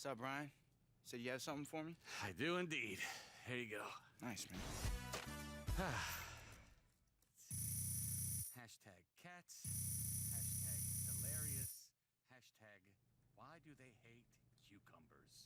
What's up, Brian? Said you have something for me? I do indeed. Here you go. Nice, man. Hashtag cats. Hashtag hilarious. Hashtag why do they hate cucumbers?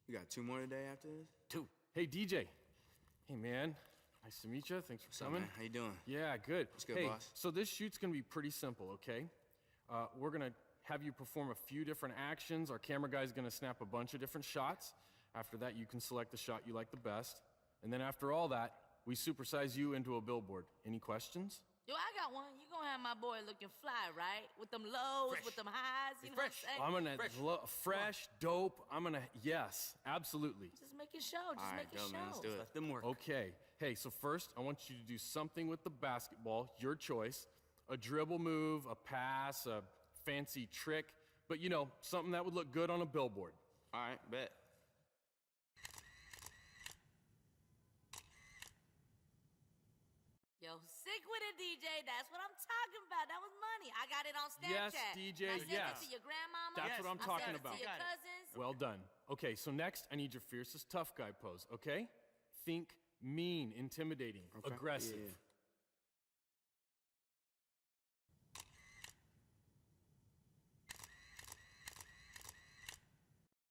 You got 2 more today after this? 2. Hey, DJ. Hey, man. Nice to meet you. Thanks for coming. Man? How you doing? Yeah, good. What's good, hey, boss? So this shoot's gonna be pretty simple, okay? We're gonna have you perform a few different actions. Our camera guy's gonna snap a bunch of different shots. After that, you can select the shot you like the best. And then after all that, we supersize you into a billboard. Any questions? Yo, I got one. You gonna have my boy looking fly, right? With them lows, Fresh. with them highs, you know what I'm saying? I'm gonna Fresh. fresh, dope. yes, absolutely. Just making show, just All right, making dope, show. man. Let's do it. Let them work. Okay. Hey, so first, I want you to do something with the basketball, your choice. A dribble move, a pass, a fancy trick, but you know, something that would look good on a billboard. All right, bet. Yo, sick with it, DJ. That's what I'm talking about. That was money. I got it on Yes, Snapchat. DJ, I sent yes. it to your grandmama. That's what I'm I talking sent it about. to your Got it. cousins. Well done. Okay, so next, I need your fiercest tough guy pose, okay? Think mean, intimidating, Okay. aggressive. Yeah.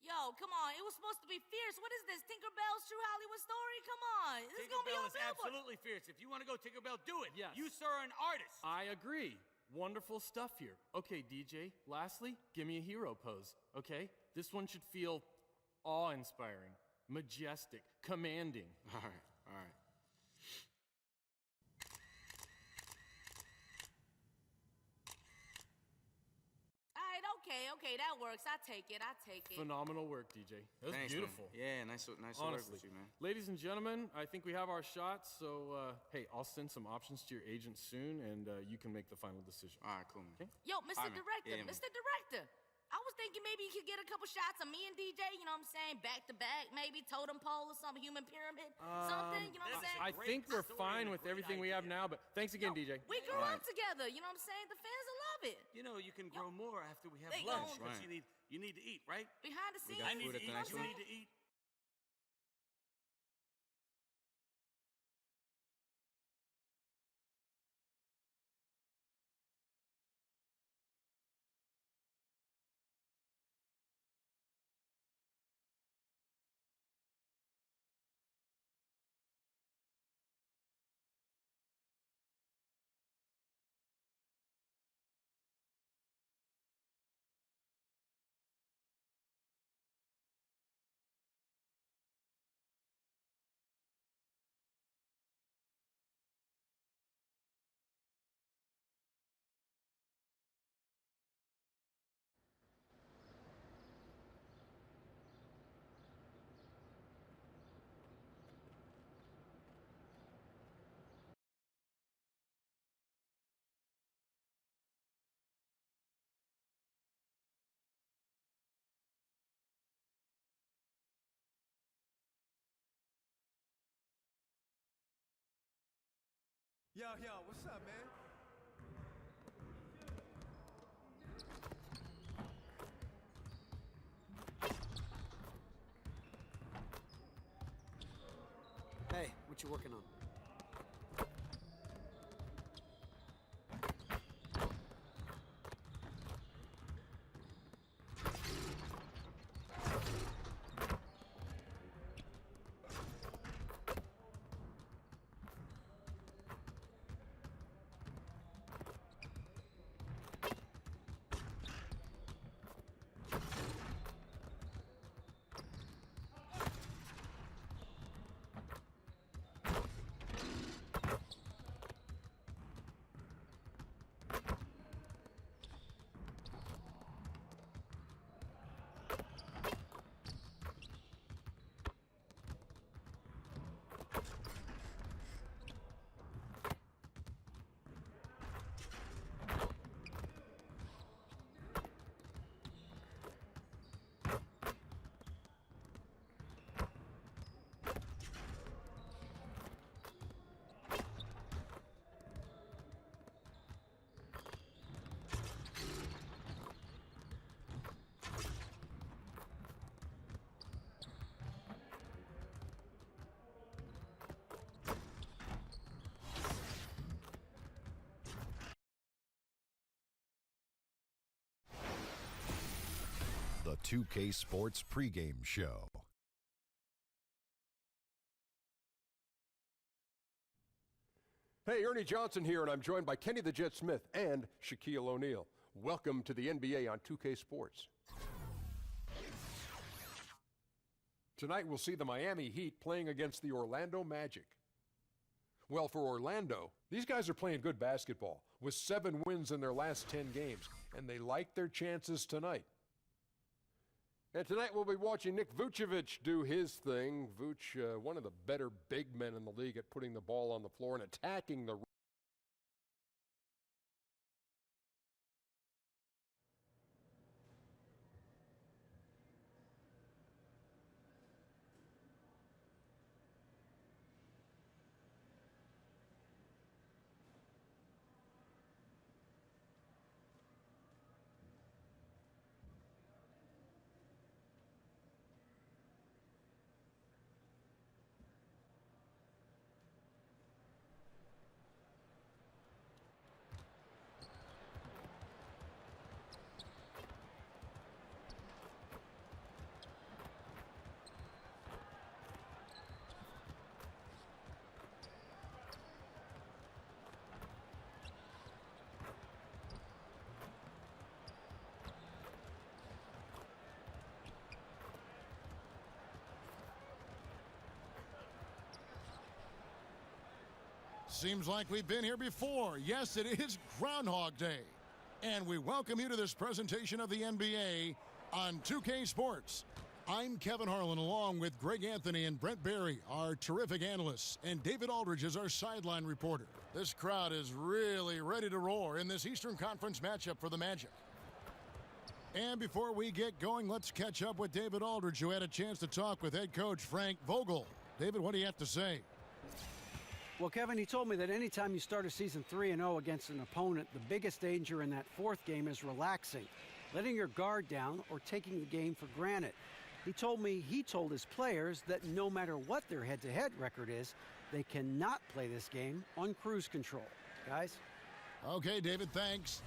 Yo, come on. It was supposed to be fierce. What is this? Tinkerbell's True Hollywood Story? Come on. This is gonna be Tinkerbell on is Billboard. absolutely fierce. If you want to go Tinkerbell, do it. Yes. You, sir, are an artist. I agree. Wonderful stuff here. Okay, DJ, lastly, give me a hero pose, okay? This one should feel awe-inspiring, majestic, commanding. All right, all right. All right, okay, that works. I take it. Phenomenal work, DJ. That was Thanks, beautiful. Man. Yeah, nice to work Honestly. with you, man. Ladies and gentlemen, I think we have our shots, so hey, I'll send some options to your agent soon, and you can make the final decision. All right, cool, man. Okay. Yo, Mr. All right, man. Director, Yeah, man. Mr. Director. I was thinking maybe you could get a couple shots of me and DJ, you know what I'm saying? Back to back, maybe totem pole or something, human pyramid, something, you know what I'm that's saying? I think we're story fine and a with great everything we have idea. now, but thanks again, DJ. We grew Right. up together, you know what I'm saying? The fans will love it. You know, you can grow more after we have They lunch. gon- 'Cause Right. you need to eat, right? Behind the scenes, got I need food to at the eat. next You one. need to eat. Yo, what's up, man? Hey, what you working on? 2K Sports pregame show. Hey, Ernie Johnson here, and I'm joined by Kenny the Jet Smith and Shaquille O'Neal. Welcome to the NBA on 2K Sports. Tonight we'll see the Miami Heat playing against the Orlando Magic. Well, for Orlando, these guys are playing good basketball with 7 wins in their last 10 games, and they like their chances tonight. And tonight we'll be watching Nick Vucevic do his thing. Vuce, one of the better big men in the league at putting the ball on the floor and attacking the Seems like we've been here before. Yes, it is Groundhog Day. And we welcome you to this presentation of the NBA on 2K Sports. I'm Kevin Harlan, along with Greg Anthony and Brent Barry, our terrific analysts, and David Aldridge is our sideline reporter. This crowd is really ready to roar in this Eastern Conference matchup for the Magic. And before we get going, let's catch up with David Aldridge, who had a chance to talk with head coach Frank Vogel. David, what do you have to say? Well, Kevin, he told me that anytime you start a season 3-0 against an opponent, the biggest danger in that fourth game is relaxing, letting your guard down or taking the game for granted. He told me he told his players that no matter what their head-to-head record is, they cannot play this game on cruise control. Guys? Okay, David, thanks.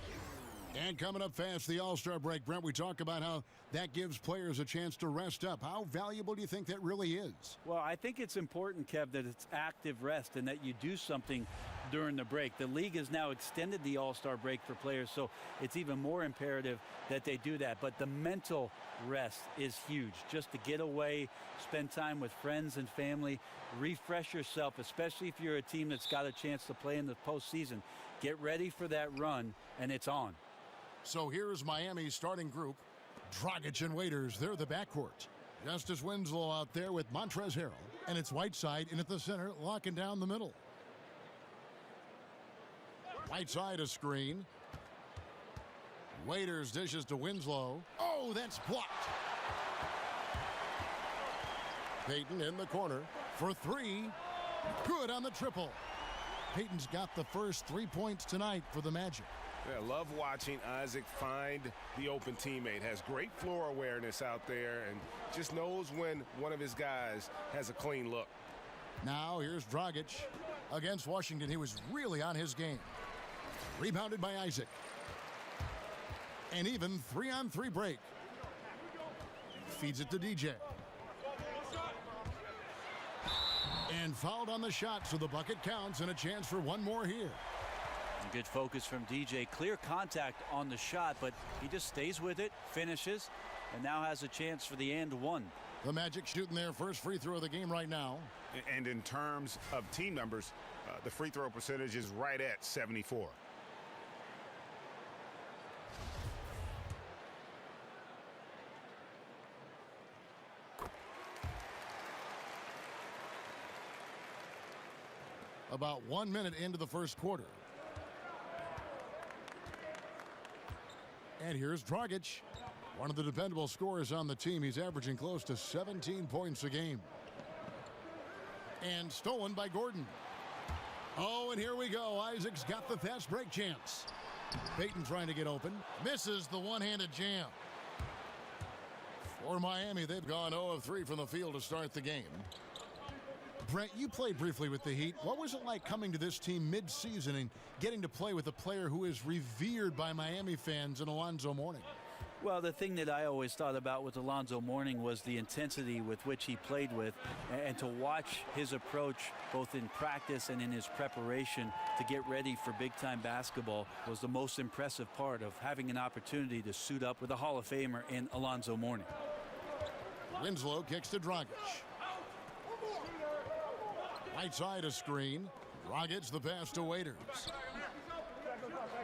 And coming up fast, the All-Star break. Brent, we talk about how that gives players a chance to rest up. How valuable do you think that really is? Well, I think it's important, Kev, that it's active rest and that you do something during the break. The league has now extended the All-Star break for players, so it's even more imperative that they do that. But the mental rest is huge. Just to get away, spend time with friends and family, refresh yourself, especially if you're a team that's got a chance to play in the postseason. Get ready for that run, and it's on. So here's Miami's starting group. Dragic and Waiters, they're the backcourt. Justice Winslow out there with Montrezl Harrell. And it's Whiteside in at the center, locking down the middle. Whiteside a screen. Waiters dishes to Winslow. Oh, that's blocked. Payton in the corner for 3. Good on the triple. Payton's got the first 3 points tonight for the Magic. Yeah, love watching Isaac find the open teammate. Has great floor awareness out there and just knows when one of his guys has a clean look. Now here's Dragic against Washington. He was really on his game. Rebounded by Isaac. And even 3-on-3 break. Feeds it to DJ. And fouled on the shot, so the bucket counts and a chance for one more here. Good focus from DJ. Clear contact on the shot, but he just stays with it, finishes, and now has a chance for the and one. The Magic shooting their first free throw of the game right now. And in terms of team numbers, the free throw percentage is right at 74. About 1 minute into the first quarter. And here's Dragic, one of the dependable scorers on the team. He's averaging close to 17 points a game. And stolen by Gordon. Oh, and here we go. Isaac's got the fast break chance. Payton trying to get open. Misses the one-handed jam. For Miami, they've gone 0 of 3 from the field to start the game. Brent, you played briefly with the Heat. What was it like coming to this team mid-season and getting to play with a player who is revered by Miami fans in Alonzo Mourning? Well, the thing that I always thought about with Alonzo Mourning was the intensity with which he played with, and to watch his approach both in practice and in his preparation to get ready for big-time basketball was the most impressive part of having an opportunity to suit up with a Hall of Famer in Alonzo Mourning. Winslow kicks to Dragic. Right side a screen. Dragic the pass to Waiters.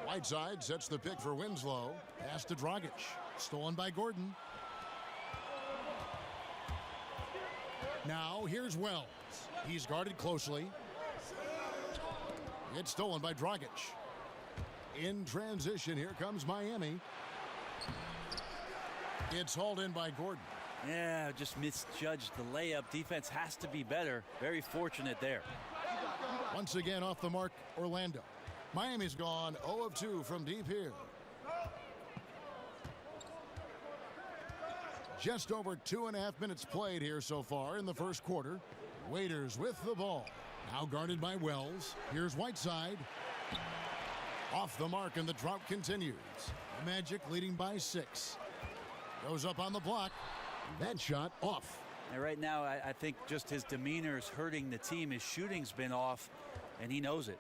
Whiteside sets the pick for Winslow. Pass to Dragic. Stolen by Gordon. Now here's Wells. He's guarded closely. It's stolen by Dragic. In transition, here comes Miami. It's hauled in by Gordon. Yeah, just misjudged the layup. Defense has to be better. Very fortunate there. Once again off the mark, Orlando. Miami's gone 0 of 2 from deep here. Just over 2.5 minutes played here so far in the first quarter. Waiters with the ball. Now guarded by Wells. Here's Whiteside. Off the mark, and the drought continues. Magic leading by 6. Goes up on the block. That shot off. And right now, I think just his demeanor is hurting the team. His shooting's been off, and he knows it.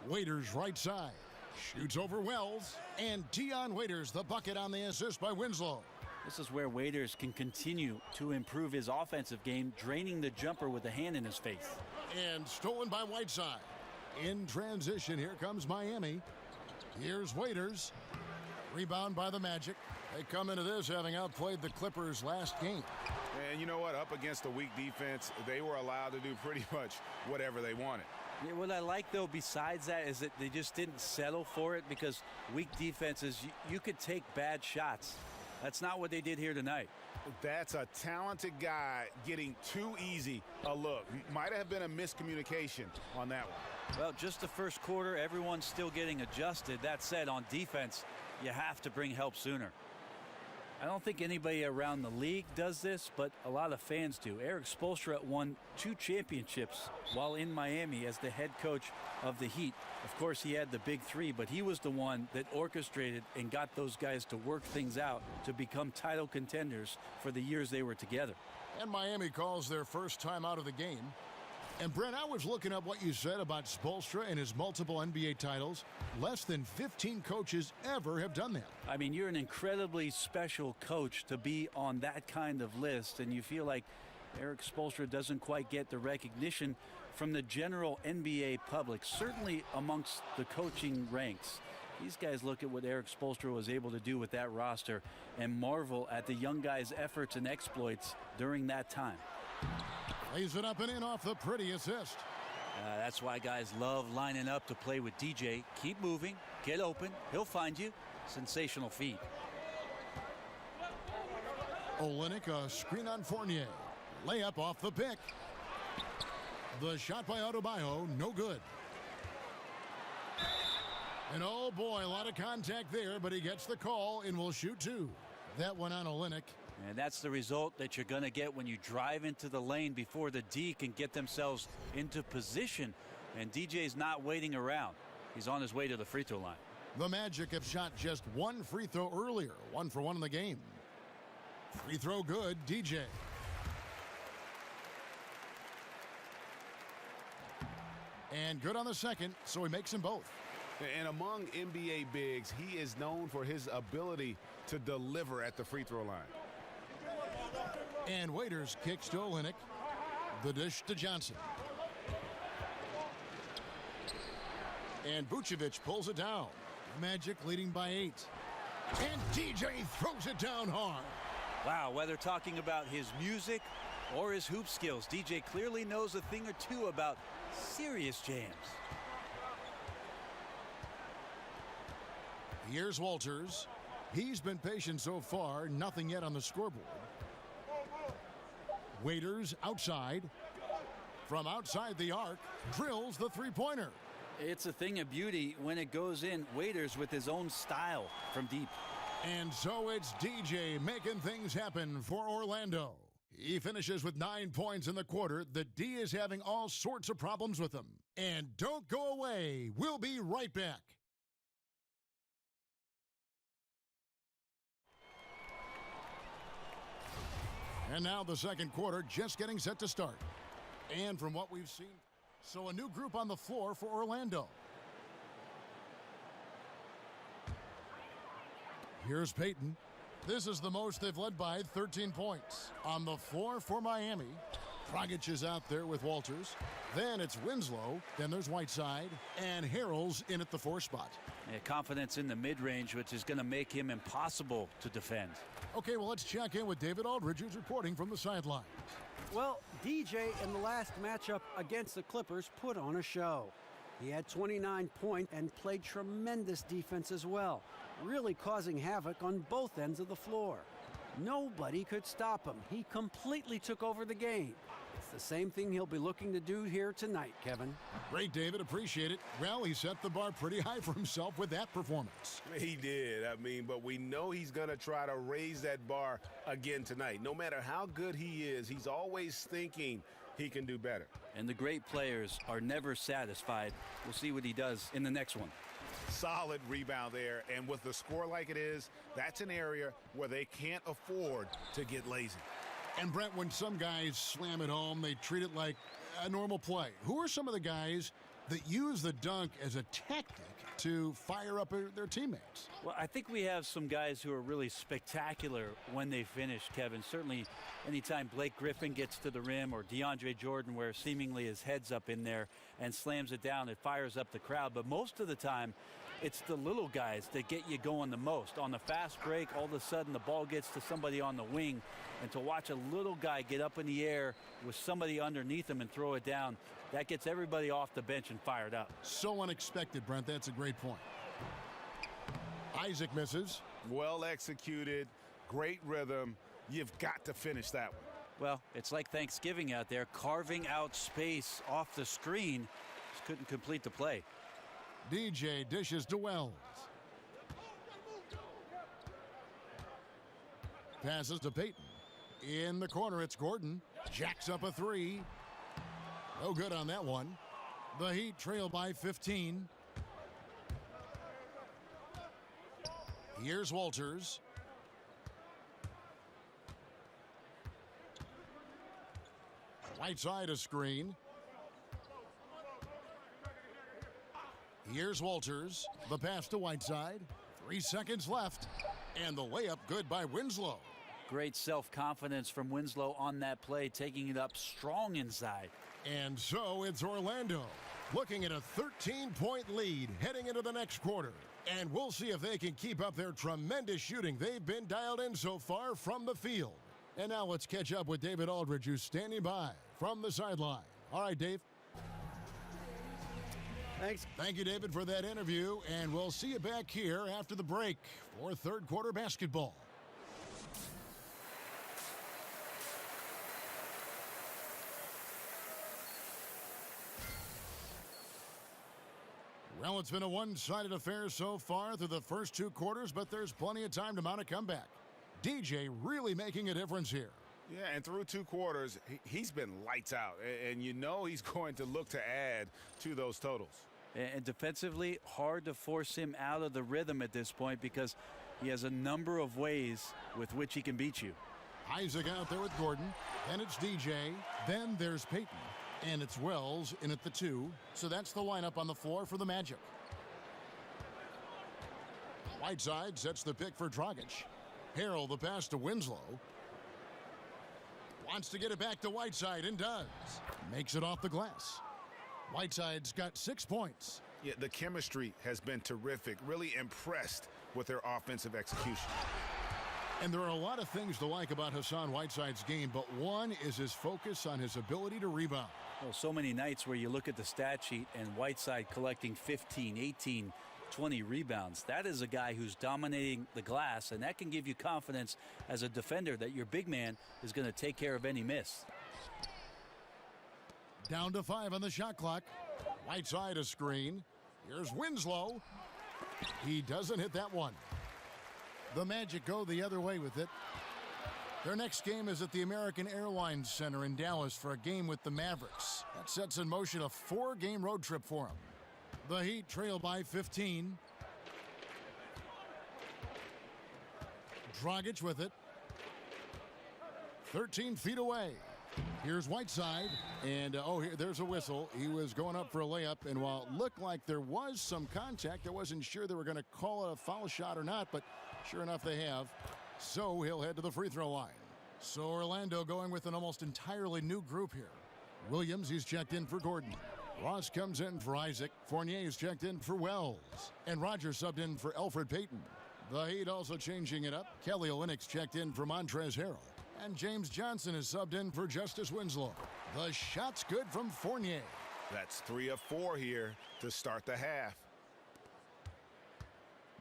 Waiters right side. Shoots over Wells. And Dion Waiters the bucket on the assist by Winslow. This is where Waiters can continue to improve his offensive game, draining the jumper with a hand in his face. And stolen by Whiteside. In transition, here comes Miami. Here's Waiters. Rebound by the Magic. They come into this having outplayed the Clippers last game. And you know what? Up against a weak defense, they were allowed to do pretty much whatever they wanted. Yeah, what I like, though, besides that, is that they just didn't settle for it, because weak defenses, you could take bad shots. That's not what they did here tonight. That's a talented guy getting too easy a look. Might have been a miscommunication on that one. Well, just the first quarter, everyone's still getting adjusted. That said, on defense, you have to bring help sooner. I don't think anybody around the league does this, but a lot of fans do. Eric Spoelstra won 2 championships while in Miami as the head coach of the Heat. Of course, he had the big 3, but he was the one that orchestrated and got those guys to work things out to become title contenders for the years they were together. And Miami calls their first time out of the game. And Brent, I was looking up what you said about Spoelstra and his multiple NBA titles. Less than 15 coaches ever have done that. I mean, you're an incredibly special coach to be on that kind of list, and you feel like Eric Spoelstra doesn't quite get the recognition from the general NBA public, certainly amongst the coaching ranks. These guys look at what Eric Spoelstra was able to do with that roster and marvel at the young guys' efforts and exploits during that time. Lays it up and in off the pretty assist. That's why guys love lining up to play with DJ. Keep moving, get open, he'll find you. Sensational feed. Olynyk, a screen on Fournier. Layup off the pick. The shot by Adebayo, no good. And oh boy, a lot of contact there, but he gets the call and will shoot 2. That one on Olynyk. And that's the result that you're going to get when you drive into the lane before the D can get themselves into position. And DJ's not waiting around. He's on his way to the free throw line. The Magic have shot just 1 free throw earlier. 1 for 1 in the game. Free throw good, DJ. And good on the second, so he makes them both. And among NBA bigs, he is known for his ability to deliver at the free throw line. And Waiters kicks to Olynyk. The dish to Johnson. And Vucevic pulls it down. Magic leading by 8. And DJ throws it down hard. Wow, whether talking about his music or his hoop skills, DJ clearly knows a thing or two about serious jams. Here's Walters. He's been patient so far. Nothing yet on the scoreboard. Waiters outside. From outside the arc, drills the three-pointer. It's a thing of beauty when it goes in. Waiters with his own style from deep. And so it's DJ making things happen for Orlando. He finishes with 9 points in the quarter. The D is having all sorts of problems with him. And don't go away. We'll be right back. And now the second quarter just getting set to start. And from what we've seen, so a new group on the floor for Orlando. Here's Peyton. This is the most they've led by, 13 points. On the floor for Miami, Dragic is out there with Walters. Then it's Winslow. Then there's Whiteside. And Harrell's in at the 4 spot. Yeah, confidence in the mid-range, which is going to make him impossible to defend. Okay, well, let's check in with David Aldridge, who's reporting from the sideline. Well, DJ in the last matchup against the Clippers put on a show. He had 29 points and played tremendous defense as well, really causing havoc on both ends of the floor. Nobody could stop him. He completely took over the game. It's the same thing he'll be looking to do here tonight, Kevin. Great, David. Appreciate it. Well, he set the bar pretty high for himself with that performance. He did. I mean, but we know he's going to try to raise that bar again tonight. No matter how good he is, he's always thinking he can do better. And the great players are never satisfied. We'll see what he does in the next one. Solid rebound there, and with the score like it is, that's an area where they can't afford to get lazy. And Brent, when some guys slam it home, they treat it like a normal play. Who are some of the guys that use the dunk as a tactic to fire up their teammates? Well, I think we have some guys who are really spectacular when they finish, Kevin. Certainly anytime Blake Griffin gets to the rim, or DeAndre Jordan, where seemingly his head's up in there and slams it down, it fires up the crowd. But most of the time, it's the little guys that get you going the most. On the fast break, all of a sudden the ball gets to somebody on the wing, and to watch a little guy get up in the air with somebody underneath him and throw it down, that gets everybody off the bench and fired up. So unexpected, Brent. That's a great point. Isaac misses. Well executed, great rhythm. You've got to finish that one. Well, it's like Thanksgiving out there, carving out space off the screen. Just couldn't complete the play. DJ dishes to Wells. Passes to Peyton. In the corner, it's Gordon. Jacks up a 3. No good on that one. The Heat trail by 15. Here's Walters. Whiteside a screen. Here's Walters. The pass to Whiteside. 3 seconds left. And the layup good by Winslow. Great self-confidence from Winslow on that play, taking it up strong inside. And so it's Orlando looking at a 13-point lead heading into the next quarter. And we'll see if they can keep up their tremendous shooting they've been dialed in so far from the field. And now let's catch up with David Aldridge, who's standing by from the sideline. All right, Dave. Thanks. Thank you, David, for that interview. And we'll see you back here after the break for third quarter basketball. Well, it's been a one-sided affair so far through the first 2 quarters, but there's plenty of time to mount a comeback. DJ really making a difference here. Yeah, and through 2 quarters, he's been lights out. And you know he's going to look to add to those totals. And defensively, hard to force him out of the rhythm at this point because he has a number of ways with which he can beat you. Isaac out there with Gordon. Then it's DJ. Then there's Peyton. And it's Wells in at the 2. So that's the lineup on the floor for the Magic. Whiteside sets the pick for Dragic. Harrell the pass to Winslow. Wants to get it back to Whiteside and does. Makes it off the glass. Whiteside's got 6 points. Yeah, the chemistry has been terrific. Really impressed with their offensive execution. And there are a lot of things to like about Hassan Whiteside's game, but one is his focus on his ability to rebound. Well, so many nights where you look at the stat sheet and Whiteside collecting 15, 18, 20 rebounds. That is a guy who's dominating the glass, and that can give you confidence as a defender that your big man is going to take care of any miss. Down to 5 on the shot clock. Whiteside a screen. Here's Winslow. He doesn't hit that one. The Magic go the other way with it. Their next game is at the American Airlines Center in Dallas for a game with the Mavericks. That sets in motion a 4-game road trip for them. The Heat trail by 15. Dragic with it. 13 feet away. Here's Whiteside, and there's a whistle. He was going up for a layup, and while it looked like there was some contact, I wasn't sure they were going to call it a foul shot or not, but sure enough they have. So he'll head to the free throw line. So Orlando going with an almost entirely new group here. Williams, he's checked in for Gordon. Ross comes in for Isaac. Fournier's checked in for Wells. And Rogers subbed in for Elfrid Payton. The Heat also changing it up. Kelly Olynyk's checked in for Montrezl Harrell. And James Johnson is subbed in for Justice Winslow. The shot's good from Fournier. That's 3 of 4 here to start the half.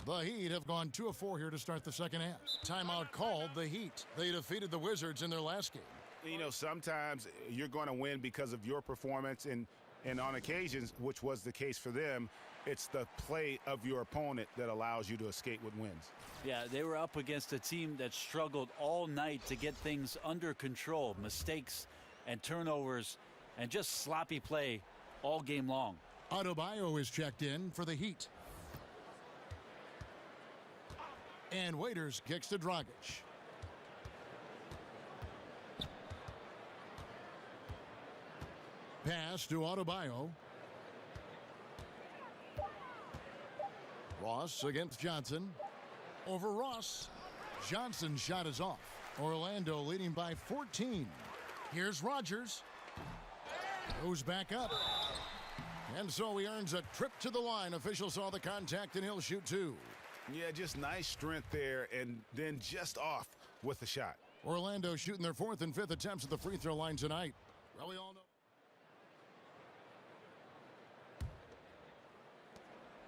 The Heat have gone 2 of 4 here to start the second half. Timeout called the Heat. They defeated the Wizards in their last game. You know, sometimes you're going to win because of your performance, and on occasions, which was the case for them, it's the play of your opponent that allows you to escape with wins. Yeah, they were up against a team that struggled all night to get things under control. Mistakes and turnovers and just sloppy play all game long. Adebayo is checked in for the Heat. And Waiters kicks to Dragic. Pass to Adebayo. Ross against Johnson. Over Ross. Johnson's shot is off. Orlando leading by 14. Here's Rogers. Goes back up. And so he earns a trip to the line. Officials saw the contact and he'll shoot 2. Yeah, just nice strength there, and then just off with the shot. Orlando shooting their 4th and 5th attempts at the free throw line tonight. Well, we all know.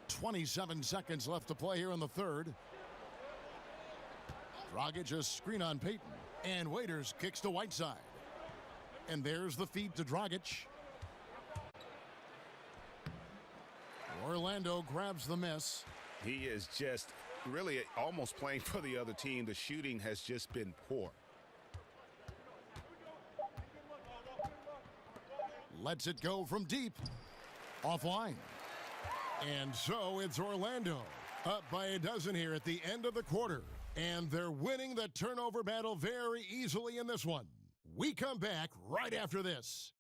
27 seconds left to play here in the third. Dragic a screen on Payton. And Waiters kicks to Whiteside. And there's the feed to Dragic. Orlando grabs the miss. He is just really almost playing for the other team. The shooting has just been poor. Lets it go from deep. Offline. And so it's Orlando up by a dozen here at the end of the quarter. And they're winning the turnover battle very easily in this one. We come back right after this.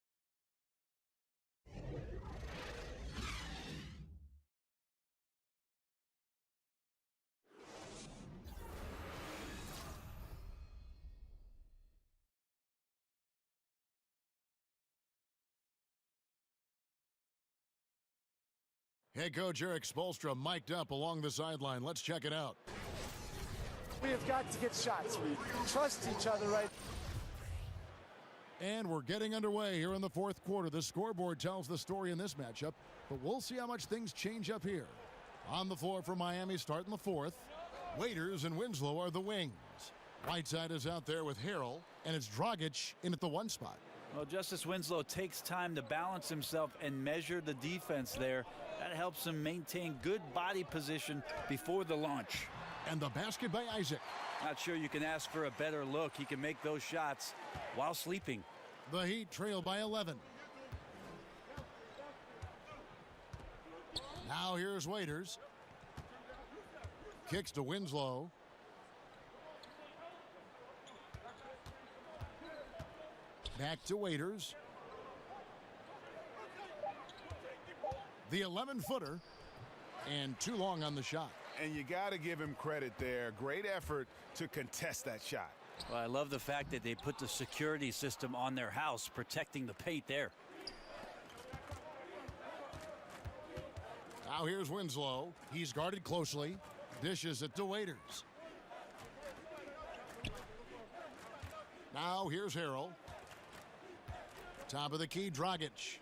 Head coach Eric Spoelstra mic'd up along the sideline. Let's check it out. We have got to get shots. We trust each other right. And we're getting underway here in the fourth quarter. The scoreboard tells the story in this matchup, but we'll see how much things change up here. On the floor for Miami starting the fourth. Waiters and Winslow are the wings. Whiteside is out there with Harrell, and it's Dragic in at the 1 spot. Well, Justice Winslow takes time to balance himself and measure the defense there. That helps him maintain good body position before the launch. And the basket by Isaac. Not sure you can ask for a better look. He can make those shots while sleeping. The Heat trail by 11. Now here's Waiters. Kicks to Winslow. Back to Waiters. The 11-footer. And too long on the shot. And you got to give him credit there. Great effort to contest that shot. Well, I love the fact that they put the security system on their house, protecting the paint there. Now here's Winslow. He's guarded closely. Dishes it to Waiters. Now here's Harrell. Top of the key, Dragic.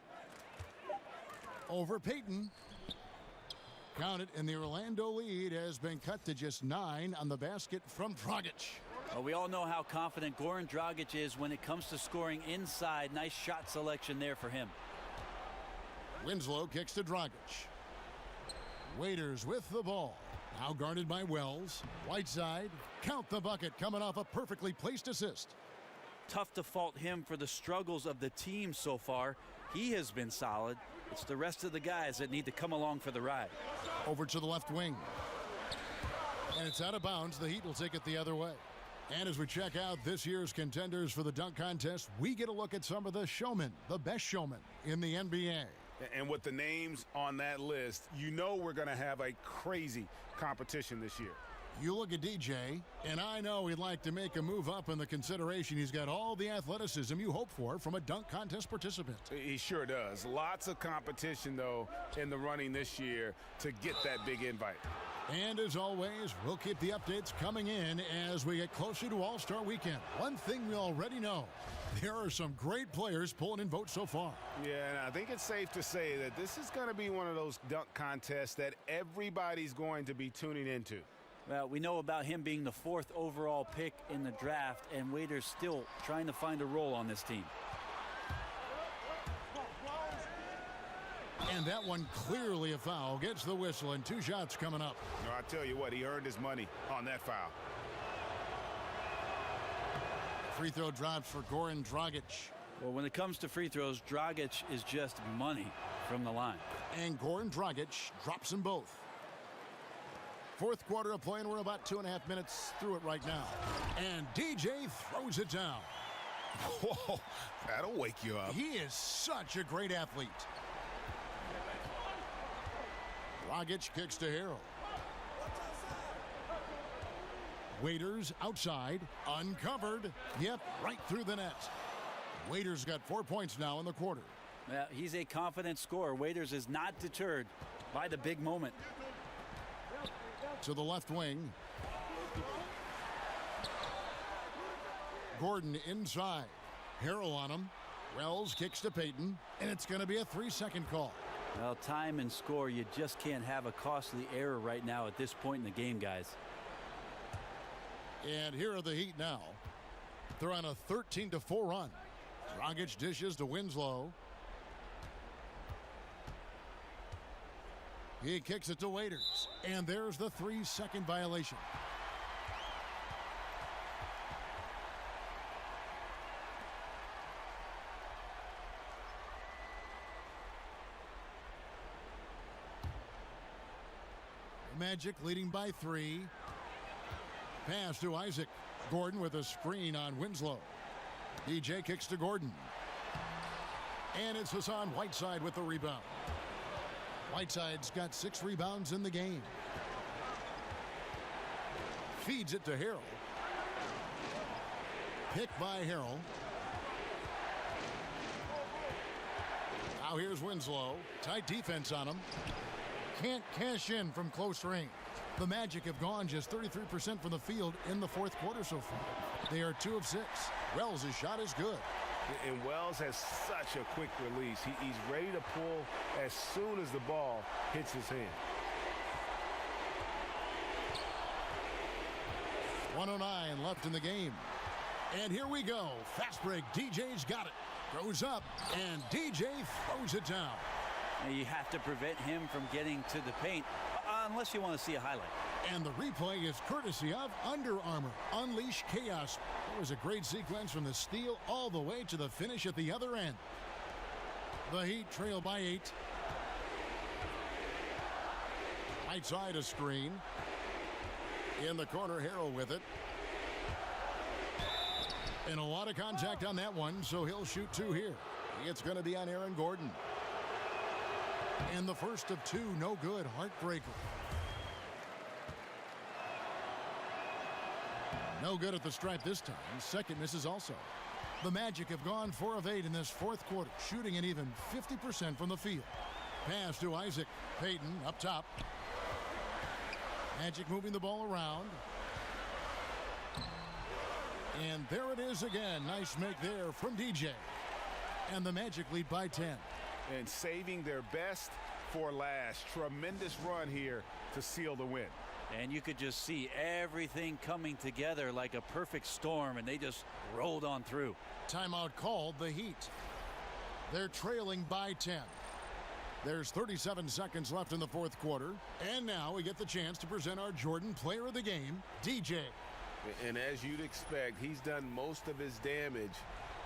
Over Payton. Count it, and the Orlando lead has been cut to just 9 on the basket from Dragic. Well, we all know how confident Goran Dragic is when it comes to scoring inside. Nice shot selection there for him. Winslow kicks to Dragic. Waiters with the ball. Now guarded by Wells. Whiteside. Count the bucket coming off a perfectly placed assist. Tough to fault him for the struggles of the team so far. He has been solid. It's the rest of the guys that need to come along for the ride. Over to the left wing. And it's out of bounds. The Heat will take it the other way. And as we check out this year's contenders for the dunk contest, we get a look at some of the showmen, the best showmen in the NBA. And with the names on that list, you know we're going to have a crazy competition this year. You look at DJ, and I know he'd like to make a move up in the consideration. He's got all the athleticism you hope for from a dunk contest participant. He sure does. Lots of competition, though, in the running this year to get that big invite. And as always, we'll keep the updates coming in as we get closer to All-Star Weekend. One thing we already know, there are some great players pulling in votes so far. Yeah, and I think it's safe to say that this is going to be one of those dunk contests that everybody's going to be tuning into. Well, we know about him being the 4th overall pick in the draft, and Waiters still trying to find a role on this team. And that one clearly a foul. Gets the whistle, and 2 shots coming up. No, I tell you what, he earned his money on that foul. Free throw drops for Goran Dragic. Well, when it comes to free throws, Dragic is just money from the line. And Goran Dragic drops them both. 4th quarter of play, and we're about 2.5 minutes through it right now. And DJ throws it down. Whoa, that'll wake you up. He is such a great athlete. Dragic kicks to Harrell. Waiters outside, uncovered. Yep, right through the net. Waiters got 4 points now in the quarter. Well, he's a confident scorer. Waiters is not deterred by the big moment. To the left wing. Gordon inside. Harrell on him. Wells kicks to Payton, and it's going to be a 3-second call. Well, time and score, you just can't have a costly error right now at this point in the game, guys. And here are the Heat now. They're on a 13-4 run. Dragic dishes to Winslow. He kicks it to Waiters. And there's the 3-second violation. Magic leading by 3. Pass to Isaac. Gordon with a screen on Winslow. DJ kicks to Gordon. And it's Hassan Whiteside with the rebound. Whiteside's got 6 rebounds in the game. Feeds it to Harrell. Picked by Harrell. Now here's Winslow. Tight defense on him. Can't cash in from close range. The Magic have gone just 33% from the field in the 4th quarter so far. They are 2 of 6. Wells' shot is good. And Wells has such a quick release. He's ready to pull as soon as the ball hits his hand. 1:09 left in the game. And here we go. Fast break. DJ's got it. Goes up, and DJ throws it down. You have to prevent him from getting to the paint, unless you want to see a highlight. And the replay is courtesy of Under Armour. Unleash chaos. It was a great sequence from the steal all the way to the finish at the other end. The Heat trail by 8. Right side a screen. In the corner, Harrell with it. And a lot of contact on that one, so he'll shoot 2 here. It's going to be on Aaron Gordon. And the first of 2, no good. Heartbreaker. No good at the stripe this time. Second misses also. The Magic have gone 4 of 8 in this 4th quarter, shooting an even 50% from the field. Pass to Isaac. Payton up top. Magic moving the ball around. And there it is again. Nice make there from DJ. And the Magic lead by 10. And saving their best for last. Tremendous run here to seal the win. And you could just see everything coming together like a perfect storm, and they just rolled on through. Timeout called, the Heat. They're trailing by 10. There's 37 seconds left in the 4th quarter. And now we get the chance to present our Jordan Player of the Game, DJ. And as you'd expect, he's done most of his damage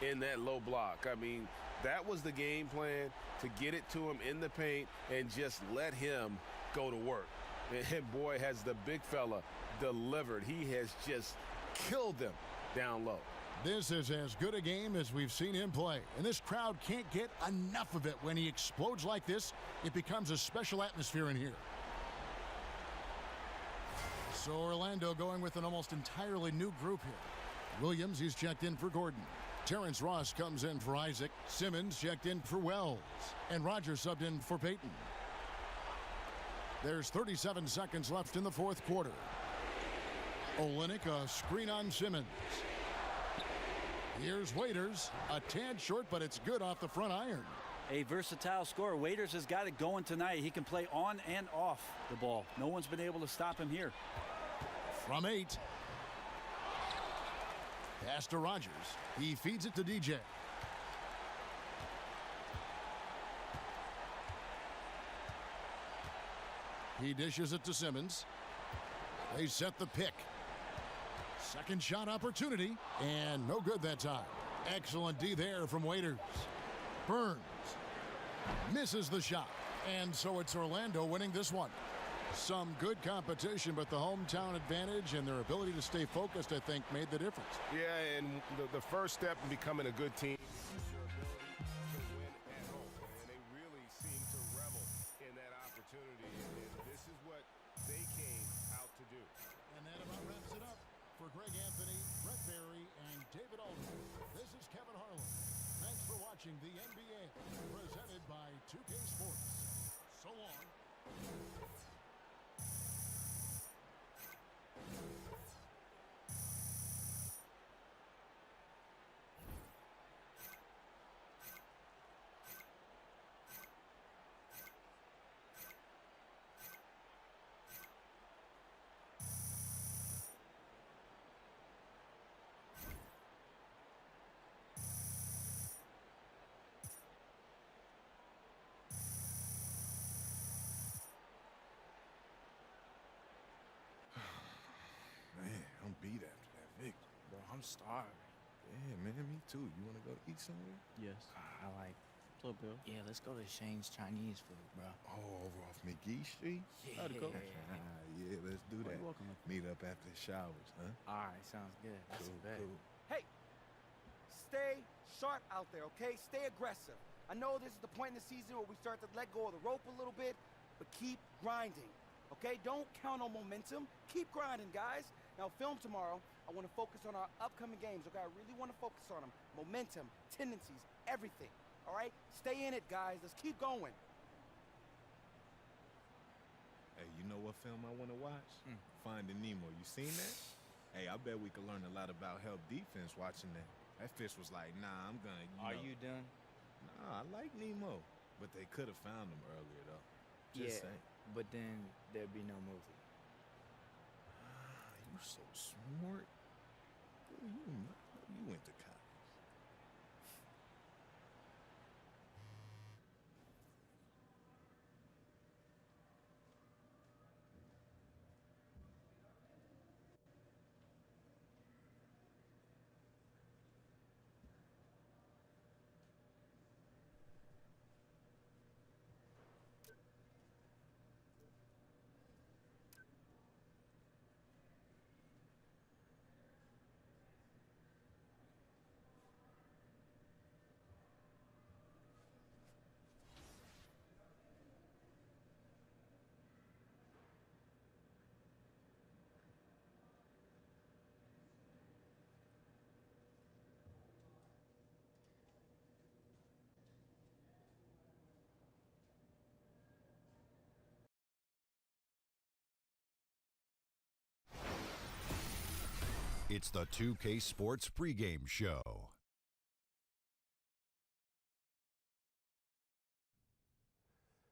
in that low block. I mean, that was the game plan, to get it to him in the paint and just let him go to work. And boy, has the big fella delivered. He has just killed them down low. This is as good a game as we've seen him play, and this crowd can't get enough of it. When he explodes like this, it becomes a special atmosphere in here. So Orlando going with an almost entirely new group here. Williams, he's checked in for Gordon. Terrence Ross comes in for Isaac. Simmons checked in for Wells. And Rogers subbed in for Payton. There's 37 seconds left in the fourth quarter. Olynyk, a screen on Simmons. Here's Waiters, a tad short, but it's good off the front iron. A versatile scorer. Waiters has got it going tonight. He can play on and off the ball. No one's been able to stop him here. From 8. Pass to Rogers. He feeds it to DJ. He dishes it to Simmons. They set the pick. Second shot opportunity, and no good that time. Excellent D there from Waiters. Burns misses the shot, and so it's Orlando winning this one. Some good competition, but the hometown advantage and their ability to stay focused, I think, made the difference. Yeah, and the first step in becoming a good team is your ability to win at home. And they really seem to revel in that opportunity. And this is what they came out to do. And that about wraps it up. For Greg Anthony, Brett Barry, and David Aldridge, this is Kevin Harlan. Thanks for watching the NBA, presented by 2K Sports. So long. Man, I'm beat after that victory. Bro, I'm starving. Yeah, man, me too. You want to go eat somewhere? Yes. I like. Hello, Bill. Yeah, let's go to Shane's Chinese food, bro. Oh, over off McGee Street? Yeah. Yeah, let's do that. Meet up after the showers, huh? All right, sounds good. That's bad. Cool. Hey, stay sharp out there, okay? Stay aggressive. I know this is the point in the season where we start to let go of the rope a little bit, but keep grinding, okay? Don't count on momentum. Keep grinding, guys. Now, film tomorrow. I want to focus on our upcoming games, okay? I really want to focus on them. Momentum, tendencies, everything, all right? Stay in it, guys. Let's keep going. Hey, you know what film I want to watch? Finding Nemo. You seen that? Hey, I bet we could learn a lot about help defense watching that. That fish was like, nah, I'm gonna, Are you done? Nah, I like Nemo. But they could have found him earlier, though. Just saying. But then there'd be no movie. You so smart. You went to college. It's the 2K Sports pregame show.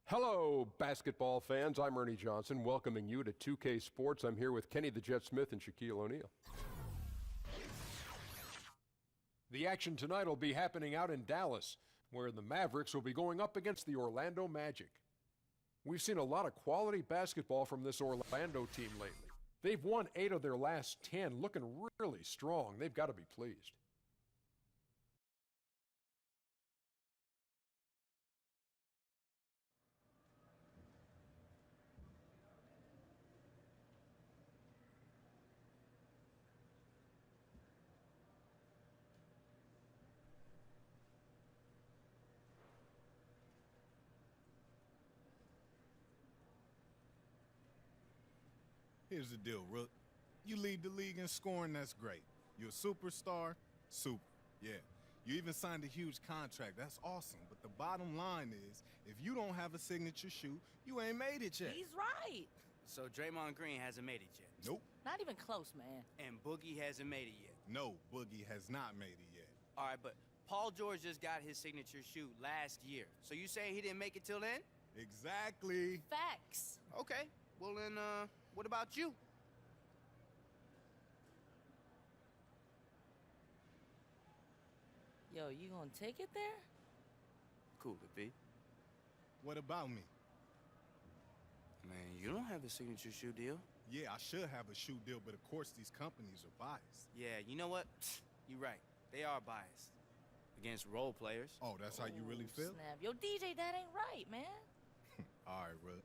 Hello, basketball fans. I'm Ernie Johnson, welcoming you to 2K Sports. I'm here with Kenny the Jet Smith and Shaquille O'Neal. The action tonight will be happening out in Dallas, where the Mavericks will be going up against the Orlando Magic. We've seen a lot of quality basketball from this Orlando team lately. They've won 8 of their last 10, looking really strong. They've got to be pleased. Here's the deal, Rook. You lead the league in scoring, that's great. You're a superstar, super, yeah. You even signed a huge contract, that's awesome. But the bottom line is, if you don't have a signature shoe, you ain't made it yet. He's right. So Draymond Green hasn't made it yet. Nope. Not even close, man. And Boogie hasn't made it yet. No, Boogie has not made it yet. All right, but Paul George just got his signature shoe last year. So you saying he didn't make it till then? Exactly. Facts. Okay. Well then, what about you? Yo, you gonna take it there? Cool, B. What about me? Man, you don't have a signature shoe deal. Yeah, I should have a shoe deal, but of course these companies are biased. Yeah, you know what? You're right. They are biased. Against role players. Oh, that's how you really feel? Snap. Yo, DJ, that ain't right, man. All right, Rook.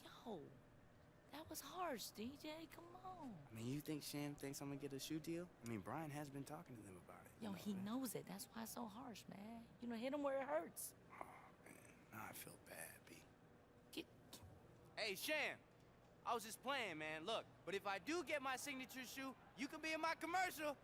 Yo, that was harsh, DJ. Come on. I mean, you think Sham thinks I'm gonna get a shoe deal? I mean, Brian has been talking to them about it. Yo, he knows it. That's why it's so harsh, man. You know, hit him where it hurts. Oh, man. Now I feel bad, B. Hey, Sham. I was just playing, man. Look, but if I do get my signature shoe, you can be in my commercial.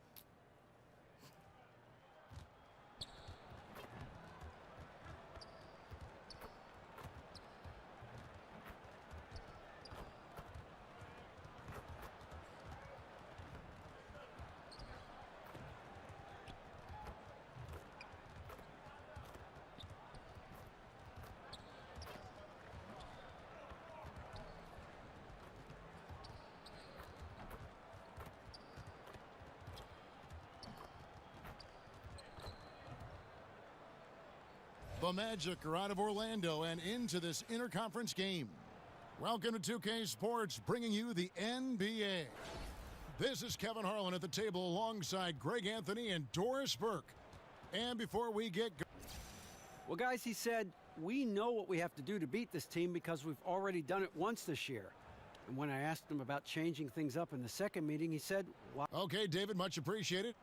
The Magic are out of Orlando and into this interconference game. Welcome to 2K Sports, bringing you the NBA. This is Kevin Harlan at the table alongside Greg Anthony and Doris Burke. And before we get going... Well, guys, he said, we know what we have to do to beat this team because we've already done it once this year. And when I asked him about changing things up in the second meeting, he said, wow. Okay, David, much appreciated.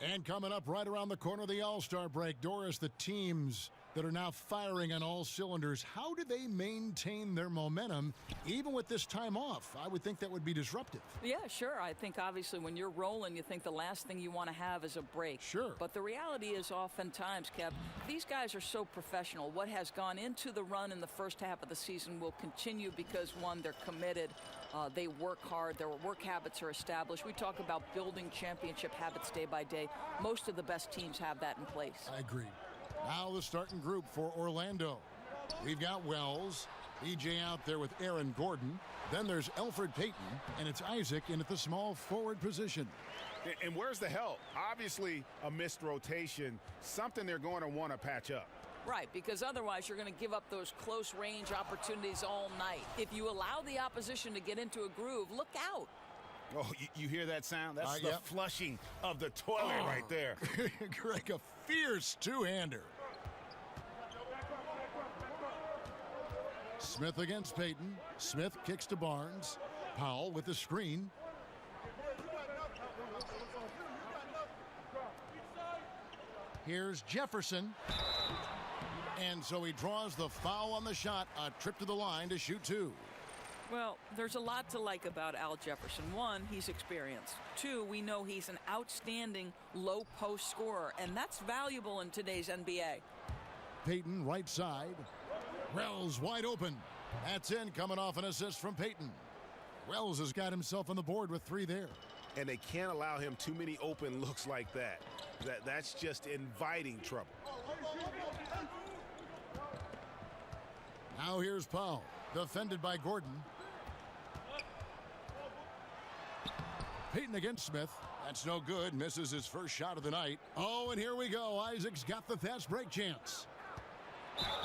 And coming up right around the corner of the All-Star break, Doris, the teams that are now firing on all cylinders, how do they maintain their momentum even with this time off? I would think that would be disruptive. Yeah, sure. I think obviously when you're rolling, you think the last thing you want to have is a break. Sure. But the reality is oftentimes, Kev, these guys are so professional. What has gone into the run in the first half of the season will continue because, one, they're committed. They work hard. Their work habits are established. We talk about building championship habits day by day. Most of the best teams have that in place. I agree. Now the starting group for Orlando. We've got Wells, EJ out there with Aaron Gordon. Then there's Elfrid Payton, and it's Isaac in at the small forward position. And where's the help? Obviously a missed rotation, something they're going to want to patch up. Right, because otherwise you're going to give up those close-range opportunities all night. If you allow the opposition to get into a groove, look out. Oh, you hear that sound? That's the flushing of the toilet right there. Greg, a fierce two-hander. Smith against Payton. Smith kicks to Barnes. Powell with the screen. Here's Jefferson. And so he draws the foul on the shot. A trip to the line to shoot two. Well, there's a lot to like about Al Jefferson. One, he's experienced. Two, we know he's an outstanding low-post scorer, and that's valuable in today's NBA. Payton right side. Wells wide open. That's in, coming off an assist from Payton. Wells has got himself on the board with three there. And they can't allow him too many open looks like that. That's just inviting trouble. Now here's Powell, defended by Gordon. Payton against Smith. That's no good. Misses his first shot of the night. Oh, and here we go. Isaac's got the fast break chance.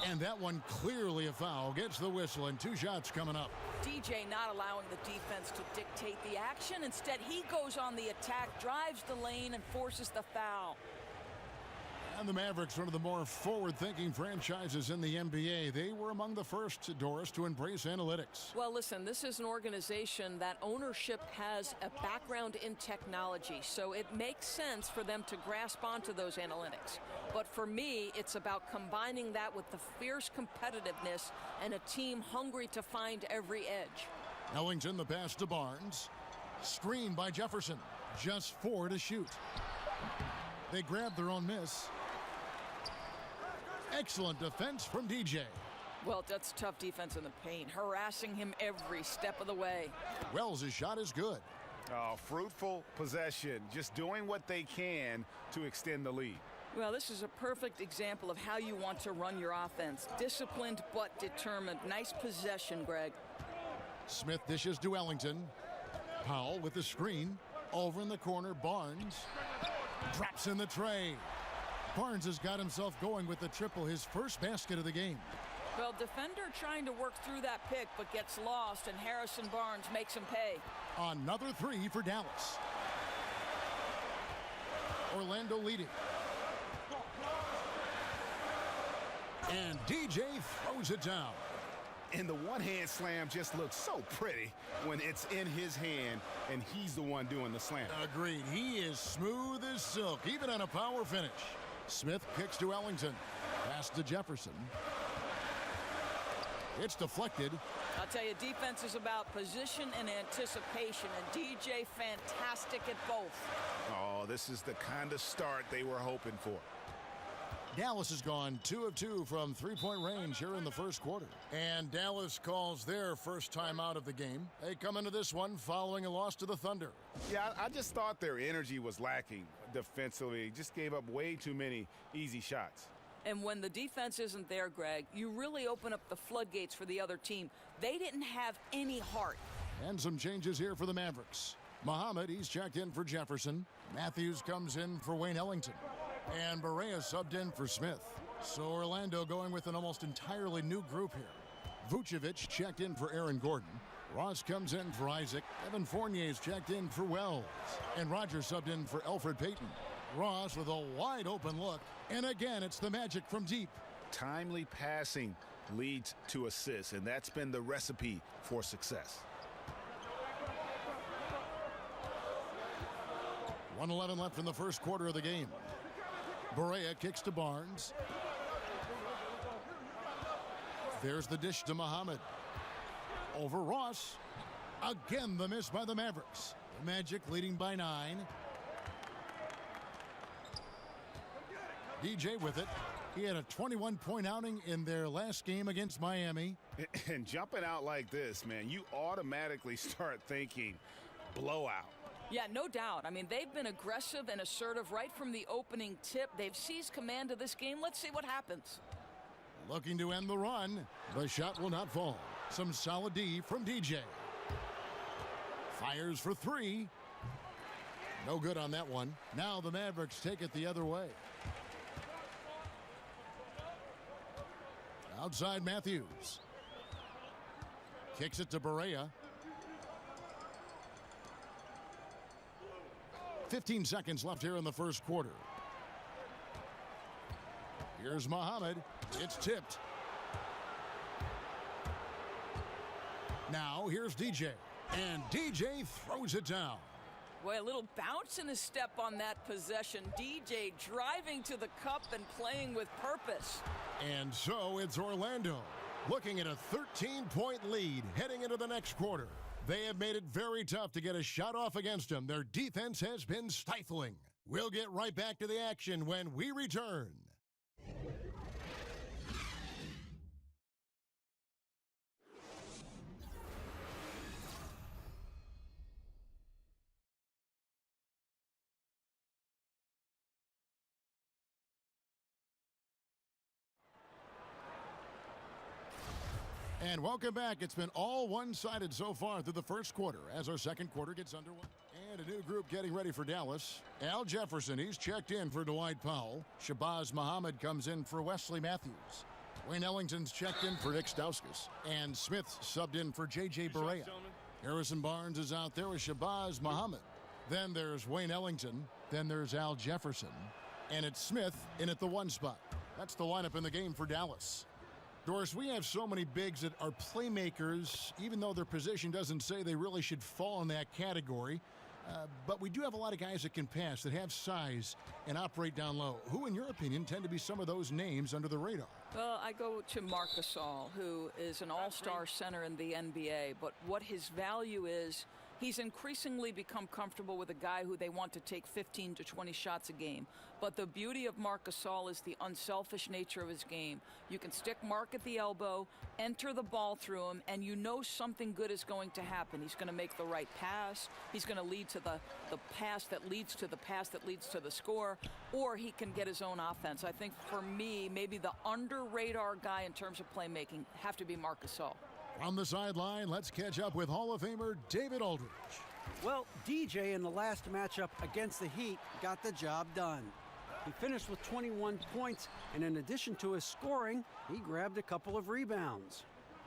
And that one clearly a foul. Gets the whistle, and two shots coming up. DJ not allowing the defense to dictate the action. Instead, he goes on the attack, drives the lane, and forces the foul. And the Mavericks, one of the more forward-thinking franchises in the NBA. They were among the first, Doris, to embrace analytics. Well, listen, this is an organization that ownership has a background in technology, so it makes sense for them to grasp onto those analytics. But for me, it's about combining that with the fierce competitiveness and a team hungry to find every edge. Ellington, the pass to Barnes. Screen by Jefferson. Just 4 to shoot. They grab their own miss. Excellent defense from DJ. Well, that's tough defense in the paint, harassing him every step of the way. Wells' shot is good. Oh, fruitful possession, just doing what they can to extend the lead. Well, this is a perfect example of how you want to run your offense. Disciplined but determined. Nice possession, Greg. Smith dishes to Ellington. Powell with the screen. Over in the corner, Barnes. Drops in the tray. Barnes has got himself going with the triple, his first basket of the game. Well, defender trying to work through that pick, but gets lost, and Harrison Barnes makes him pay. Another 3 for Dallas. Orlando leading. And DJ throws it down. And the one-hand slam just looks so pretty when it's in his hand and he's the one doing the slam. Agreed. He is smooth as silk, even on a power finish. Smith kicks to Ellington. Pass to Jefferson. It's deflected. I'll tell you, defense is about position and anticipation, and DJ fantastic at both. Oh, this is the kind of start they were hoping for. Dallas has gone 2 of 2 from three-point range here in the first quarter. And Dallas calls their first time out of the game. They come into this one following a loss to the Thunder. Yeah, I just thought their energy was lacking defensively. Just gave up way too many easy shots. And when the defense isn't there, Greg, you really open up the floodgates for the other team. They didn't have any heart. And some changes here for the Mavericks. Muhammad, he's checked in for Jefferson. Matthews comes in for Wayne Ellington. And Barea subbed in for Smith. So Orlando going with an almost entirely new group here. Vucevic checked in for Aaron Gordon. Ross comes in for Isaac. Evan Fournier's checked in for Wells. And Rogers subbed in for Elfrid Payton. Ross with a wide open look. And again, it's the Magic from deep. Timely passing leads to assists, and that's been the recipe for success. 1:11 left in the first quarter of the game. Barea kicks to Barnes. There's the dish to Muhammad. Over Ross. Again, the miss by the Mavericks. The Magic leading by 9. DJ with it. He had a 21-point outing in their last game against Miami. And jumping out like this, man, you automatically start thinking blowout. Yeah, no doubt. I mean, they've been aggressive and assertive right from the opening tip. They've seized command of this game. Let's see what happens. Looking to end the run. The shot will not fall. Some solid D from DJ. Fires for 3. No good on that one. Now the Mavericks take it the other way. Outside Matthews. Kicks it to Barea. 15 seconds left here in the first quarter. Here's Muhammad. It's tipped. Now here's DJ. And DJ throws it down. Boy, a little bounce in his step on that possession. DJ driving to the cup and playing with purpose. And so it's Orlando looking at a 13-point lead heading into the next quarter. They have made it very tough to get a shot off against them. Their defense has been stifling. We'll get right back to the action when we return. And welcome back. It's been all one-sided so far through the first quarter as our second quarter gets underway. And a new group getting ready for Dallas. Al Jefferson, he's checked in for Dwight Powell. Shabazz Muhammad comes in for Wesley Matthews. Wayne Ellington's checked in for Nick Stauskas. And Smith subbed in for J.J. Barea. Harrison Barnes is out there with Shabazz Muhammad. Then there's Wayne Ellington. Then there's Al Jefferson. And it's Smith in at the 1 spot. That's the lineup in the game for Dallas. Doris, we have so many bigs that are playmakers, even though their position doesn't say they really should fall in that category. But we do have a lot of guys that can pass, that have size and operate down low. Who, in your opinion, tend to be some of those names under the radar? Well, I go to Marc Gasol, who is an all-star center in the NBA. But what his value is, he's increasingly become comfortable with a guy who they want to take 15 to 20 shots a game. But the beauty of Marc Gasol is the unselfish nature of his game. You can stick Marc at the elbow, enter the ball through him, and you know something good is going to happen. He's going to make the right pass. He's going to lead to the pass that leads to the pass that leads to the score, or he can get his own offense. I think for me, maybe the under-radar guy in terms of playmaking have to be Marc Gasol. On the sideline, let's catch up with Hall of Famer David Aldridge. Well, DJ in the last matchup against the Heat got the job done. He finished with 21 points, and in addition to his scoring, he grabbed a couple of rebounds.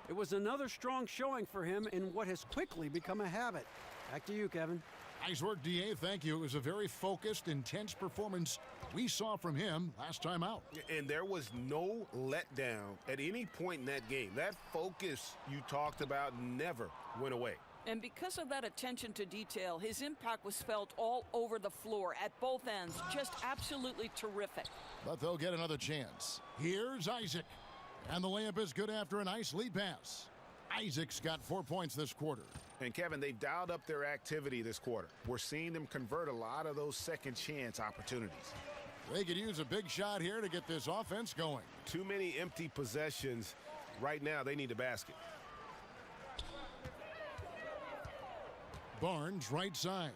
It was another strong showing for him in what has quickly become a habit. Back to you, Kevin. Nice work, D.A. Thank you. It was a very focused, intense performance we saw from him last time out. And there was no letdown at any point in that game. That focus you talked about never went away. And because of that attention to detail, his impact was felt all over the floor at both ends. Just absolutely terrific. But they'll get another chance. Here's Isaac. And the layup is good after a nice lead pass. Isaac's got 4 points this quarter. And Kevin, they've dialed up their activity this quarter. We're seeing them convert a lot of those second chance opportunities. They could use a big shot here to get this offense going. Too many empty possessions. Right now, they need a basket. Barnes right side.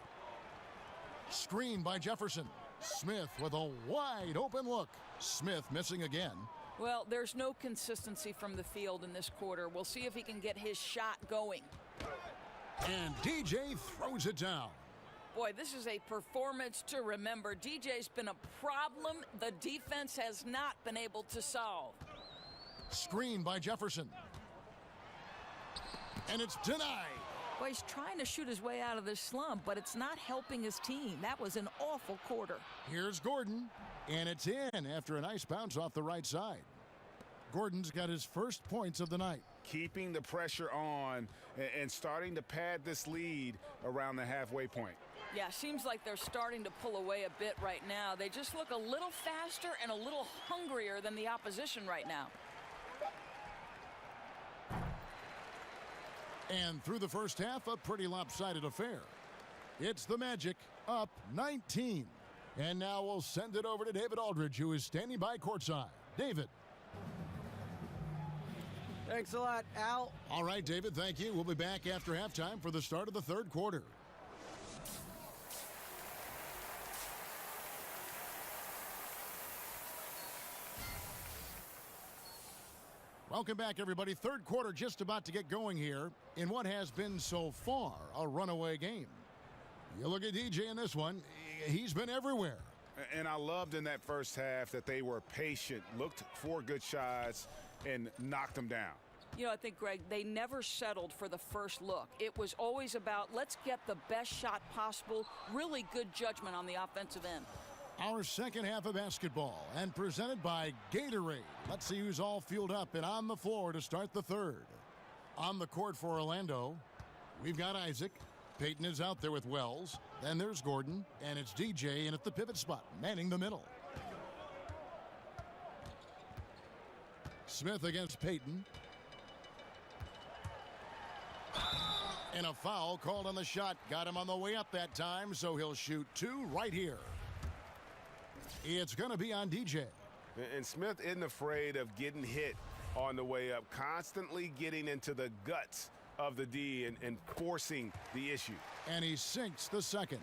Screen by Jefferson. Smith with a wide open look. Smith missing again. Well, there's no consistency from the field in this quarter. We'll see if he can get his shot going. And DJ throws it down. Boy, this is a performance to remember. DJ's been a problem the defense has not been able to solve. Screen by Jefferson. And it's denied. Well, he's trying to shoot his way out of this slump, but it's not helping his team. That was an awful quarter. Here's Gordon, and it's in after a nice bounce off the right side. Gordon's got his first points of the night. Keeping the pressure on and starting to pad this lead around the halfway point. Yeah, seems like they're starting to pull away a bit right now. They just look a little faster and a little hungrier than the opposition right now. And through the first half, a pretty lopsided affair. It's the Magic up 19. And now we'll send it over to David Aldridge, who is standing by courtside. David. Thanks a lot, Al. All right, David, thank you. We'll be back after halftime for the start of the third quarter. Welcome back, everybody. Third quarter just about to get going here in what has been so far a runaway game. You look at DJ in this one, he's been everywhere. And I loved in that first half that they were patient, looked for good shots, and knocked them down. You know, I think, Greg, they never settled for the first look. It was always about, let's get the best shot possible, really good judgment on the offensive end. Our second half of basketball, and presented by Gatorade. Let's see who's all fueled up and on the floor to start the third. On the court for Orlando, we've got Isaac. Peyton is out there with Wells. Then there's Gordon, and it's DJ in at the pivot spot, manning the middle. Smith against Peyton. And a foul called on the shot. Got him on the way up that time, so he'll shoot two right here. It's going to be on DJ. And Smith isn't afraid of getting hit on the way up, constantly getting into the guts of the D and forcing the issue. And he sinks the second.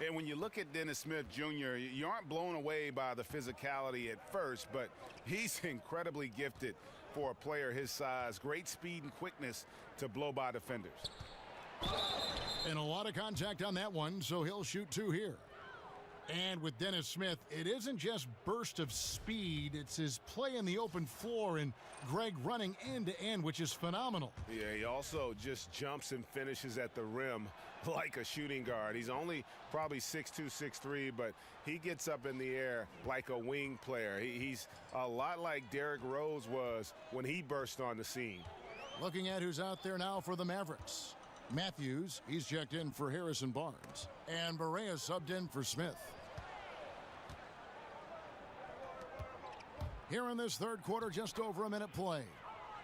And when you look at Dennis Smith Jr., you aren't blown away by the physicality at first, but he's incredibly gifted for a player his size. Great speed and quickness to blow by defenders. And a lot of contact on that one, so he'll shoot two here. And with Dennis Smith, it isn't just burst of speed, it's his play in the open floor and Greg running end to end, which is phenomenal. Yeah, he also just jumps and finishes at the rim like a shooting guard. He's only probably 6'2", 6'3", but he gets up in the air like a wing player. He's a lot like Derrick Rose was when he burst on the scene. Looking at who's out there now for the Mavericks. Matthews, he's checked in for Harrison Barnes. And Barea subbed in for Smith. Here in this third quarter, just over a minute play.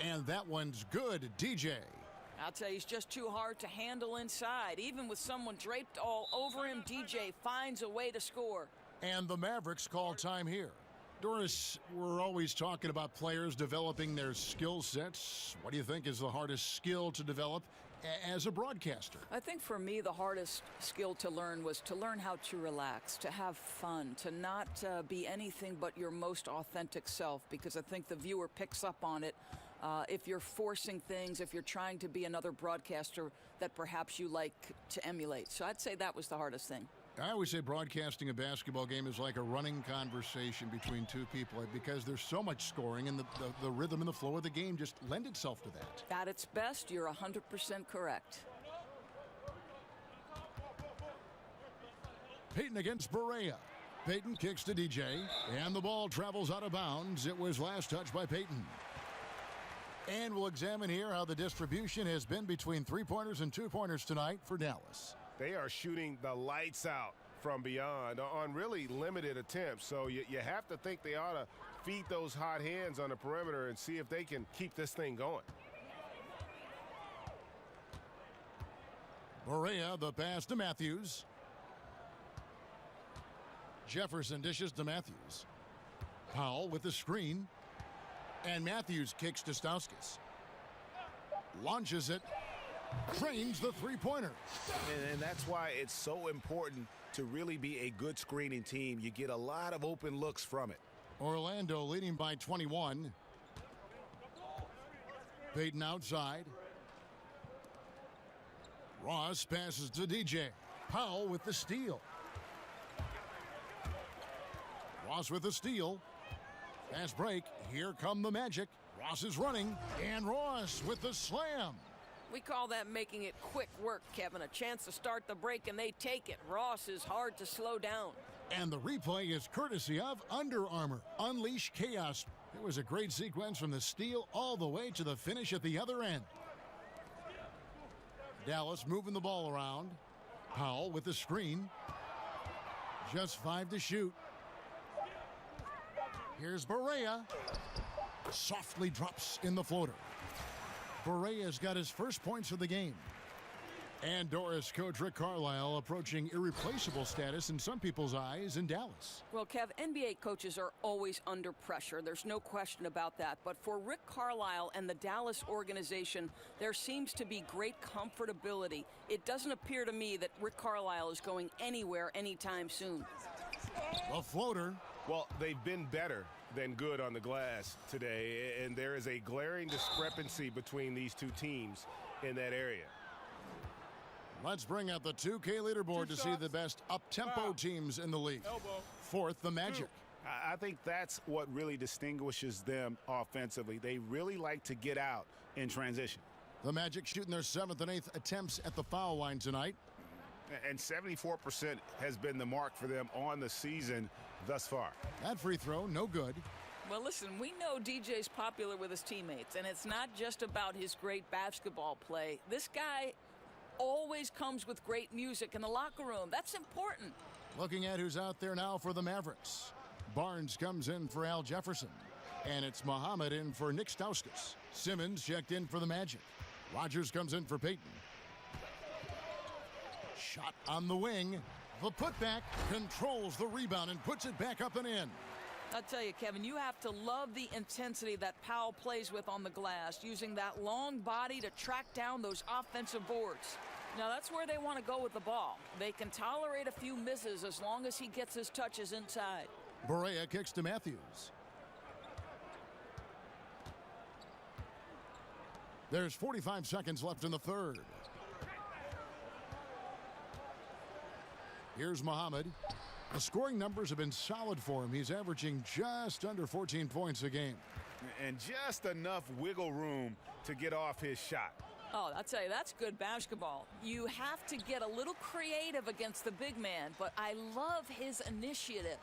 And that one's good, DJ. I'll tell you, he's just too hard to handle inside. Even with someone draped all over him, DJ finds a way to score. And the Mavericks call time here. Doris, we're always talking about players developing their skill sets. What do you think is the hardest skill to develop as a broadcaster? I think for me, the hardest skill to learn was to learn how to relax, to have fun, to not be anything but your most authentic self, because I think the viewer picks up on it. If you're forcing things, if you're trying to be another broadcaster that perhaps you like to emulate. So I'd say that was the hardest thing. I always say broadcasting a basketball game is like a running conversation between two people because there's so much scoring and the rhythm and the flow of the game just lend itself to that. At its best, you're 100% correct. Payton against Barea. Payton kicks to DJ, and the ball travels out of bounds. It was last touched by Payton. And we'll examine here how the distribution has been between three-pointers and two-pointers tonight for Dallas. They are shooting the lights out from beyond on really limited attempts. So you have to think they ought to feed those hot hands on the perimeter and see if they can keep this thing going. Barea, the pass to Matthews. Jefferson dishes to Matthews. Powell with the screen. And Matthews kicks to Stauskas. Launches it. Trains the three-pointer. And that's why it's so important to really be a good screening team. You get a lot of open looks from it. Orlando leading by 21. Payton outside. Ross passes to DJ. Powell with the steal. Ross with the steal. Fast break. Here come the Magic. Ross is running. And Ross with the slam. We call that making it quick work, Kevin. A chance to start the break, and they take it. Ross is hard to slow down. And the replay is courtesy of Under Armour. Unleash chaos. It was a great sequence from the steal all the way to the finish at the other end. Dallas moving the ball around. Powell with the screen. Just 5 to shoot. Here's Barea. Softly drops in the floater. Barea's got his first points of the game. And Doris, coach Rick Carlisle approaching irreplaceable status in some people's eyes in Dallas. Well, Kev, NBA coaches are always under pressure. There's no question about that. But for Rick Carlisle and the Dallas organization, there seems to be great comfortability. It doesn't appear to me that Rick Carlisle is going anywhere anytime soon. The floater. Well, they've been better than good on the glass today, and there is a glaring discrepancy between these two teams in that area. Let's bring out the 2K leaderboard to see the best up-tempo teams in the league. Fourth, the Magic. I think that's what really distinguishes them offensively. They really like to get out in transition. The Magic shooting their 7th and 8th attempts at the foul line tonight. And 74% has been the mark for them on the season thus far. That free throw, no good. Well, listen, we know DJ's popular with his teammates, and it's not just about his great basketball play. This guy always comes with great music in the locker room. That's important. Looking at who's out there now for the Mavericks. Barnes comes in for Al Jefferson. And it's Muhammad in for Nick Stauskas. Simmons checked in for the Magic. Rogers comes in for Payton. Shot on the wing. The putback controls the rebound and puts it back up and in. I'll tell you, Kevin, you have to love the intensity that Powell plays with on the glass, using that long body to track down those offensive boards. Now, that's where they want to go with the ball. They can tolerate a few misses as long as he gets his touches inside. Barea kicks to Matthews. There's 45 seconds left in the third. Here's Muhammad. The scoring numbers have been solid for him. He's averaging just under 14 points a game. And just enough wiggle room to get off his shot. Oh, I'll tell you, that's good basketball. You have to get a little creative against the big man, but I love his initiative.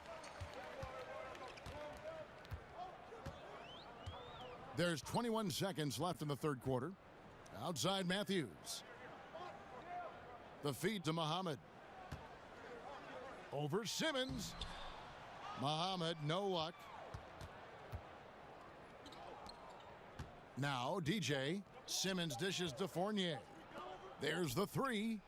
There's 21 seconds left in the third quarter. Outside Matthews. The feed to Muhammad. Over Simmons. Muhammad, no luck. Now DJ. Simmons dishes to Fournier. There's the three.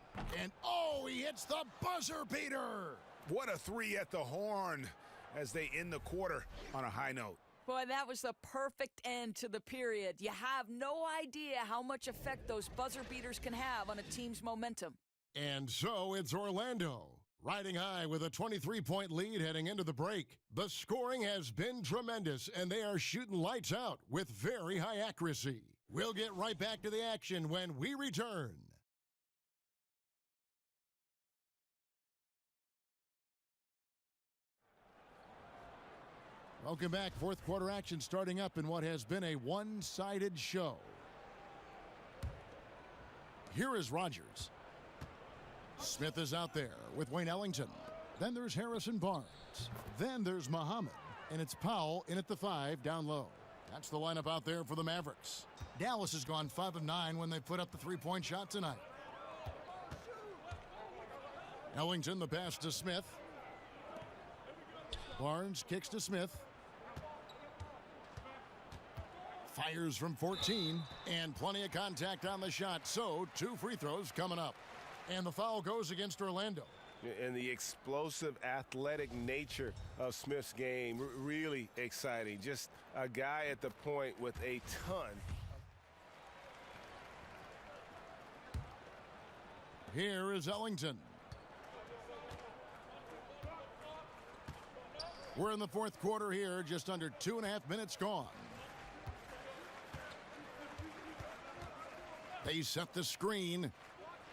And oh, he hits the buzzer beater. What a three at the horn as they end the quarter on a high note. Boy, that was the perfect end to the period. You have no idea how much effect those buzzer beaters can have on a team's momentum. And so it's Orlando, riding high with a 23-point lead heading into the break. The scoring has been tremendous, and they are shooting lights out with very high accuracy. We'll get right back to the action when we return. Welcome back. Fourth quarter action starting up in what has been a one-sided show. Here is Rogers. Smith is out there with Wayne Ellington. Then there's Harrison Barnes. Then there's Muhammad. And it's Powell in at the 5 down low. That's the lineup out there for the Mavericks. Dallas has gone 5 of 9 when they put up the three-point shot tonight. Ellington, the pass to Smith. Barnes kicks to Smith. Fires from 14, and plenty of contact on the shot, so 2 free throws coming up. And the foul goes against Orlando. And the explosive athletic nature of Smith's game, really exciting. Just a guy at the point with a ton. Here is Ellington. We're in the fourth quarter here, just under 2.5 minutes gone. They set the screen.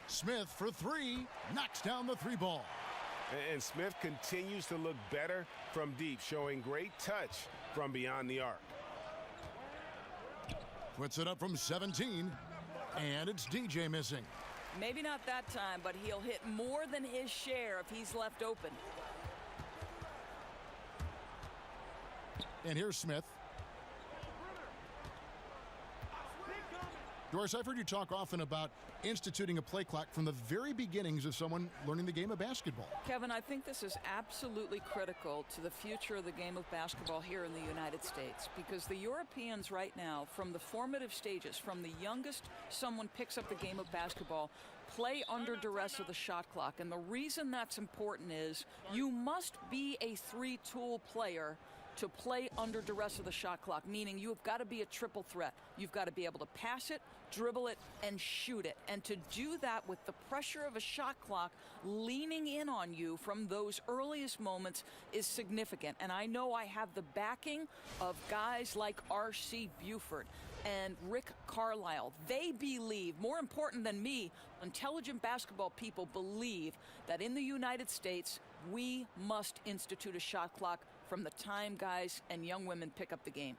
Smith for 3, knocks down the 3 ball. And Smith continues to look better from deep, showing great touch from beyond the arc. Puts it up from 17, and it's DJ missing. Maybe not that time, but he'll hit more than his share if he's left open. And here's Smith. Doris, I've heard you talk often about instituting a play clock from the very beginnings of someone learning the game of basketball. Kevin, I think this is absolutely critical to the future of the game of basketball here in the United States, because the Europeans right now, from the formative stages, from the youngest someone picks up the game of basketball, play under duress of the shot clock. And the reason that's important is you must be a 3-tool player to play under duress of the shot clock, meaning you've got to be a triple threat. You've got to be able to pass it, dribble it, and shoot it. And to do that with the pressure of a shot clock leaning in on you from those earliest moments is significant. And I know I have the backing of guys like R.C. Buford and Rick Carlisle. They believe, more important than me, intelligent basketball people believe that in the United States, we must institute a shot clock from the time guys and young women pick up the game.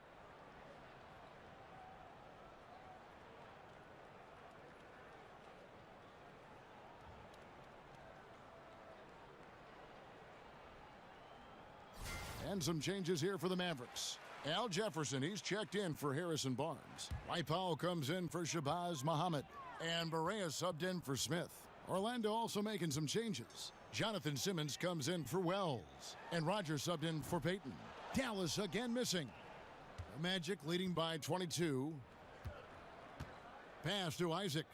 And some changes here for the Mavericks. Al Jefferson, he's checked in for Harrison Barnes. Dwight Powell comes in for Shabazz Muhammad. And Barea subbed in for Smith. Orlando also making some changes. Jonathan Simmons comes in for Wells. And Rogers subbed in for Payton. Dallas again missing. The Magic leading by 22. Pass to Isaac.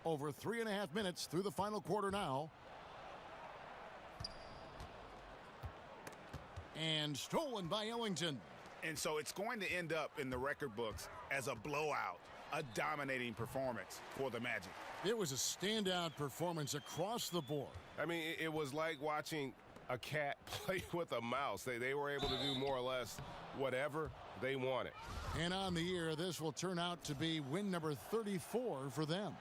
Over 3.5 minutes through the final quarter now. And stolen by Ellington. And so it's going to end up in the record books as a blowout, a dominating performance for the Magic. It was a standout performance across the board. I mean, it was like watching a cat play with a mouse. They were able to do more or less whatever they wanted. And on the year, this will turn out to be win number 34 for them.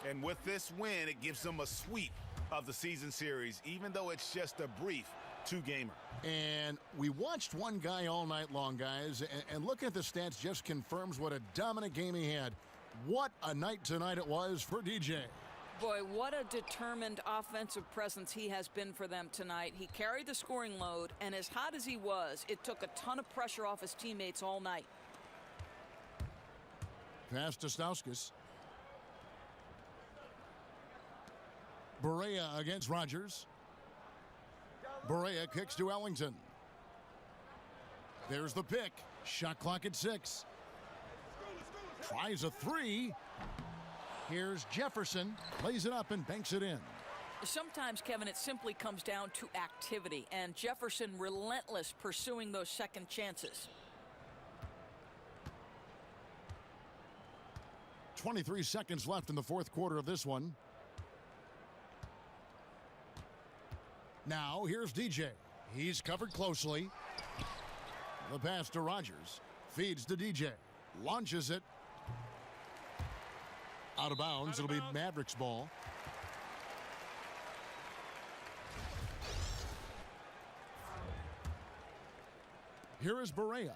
And with this win, it gives them a sweep of the season series, even though it's just a brief two-gamer. And we watched one guy all night long, guys, and looking at the stats just confirms what a dominant game he had. What a night tonight it was for DJ. Boy, what a determined offensive presence he has been for them tonight. He carried the scoring load, and as hot as he was, it took a ton of pressure off his teammates all night. Pass to Stauskas. Berea against Rogers. Berea kicks to Ellington. There's the pick. Shot clock at 6. Tries a 3. Here's Jefferson. Lays it up and banks it in. Sometimes, Kevin, it simply comes down to activity, and Jefferson relentless pursuing those second chances. 23 seconds left in the fourth quarter of this one. Now, here's DJ. He's covered closely. The pass to Rogers. Feeds to DJ. Launches it. Out of bounds. It'll be Mavericks ball. Here is Berea.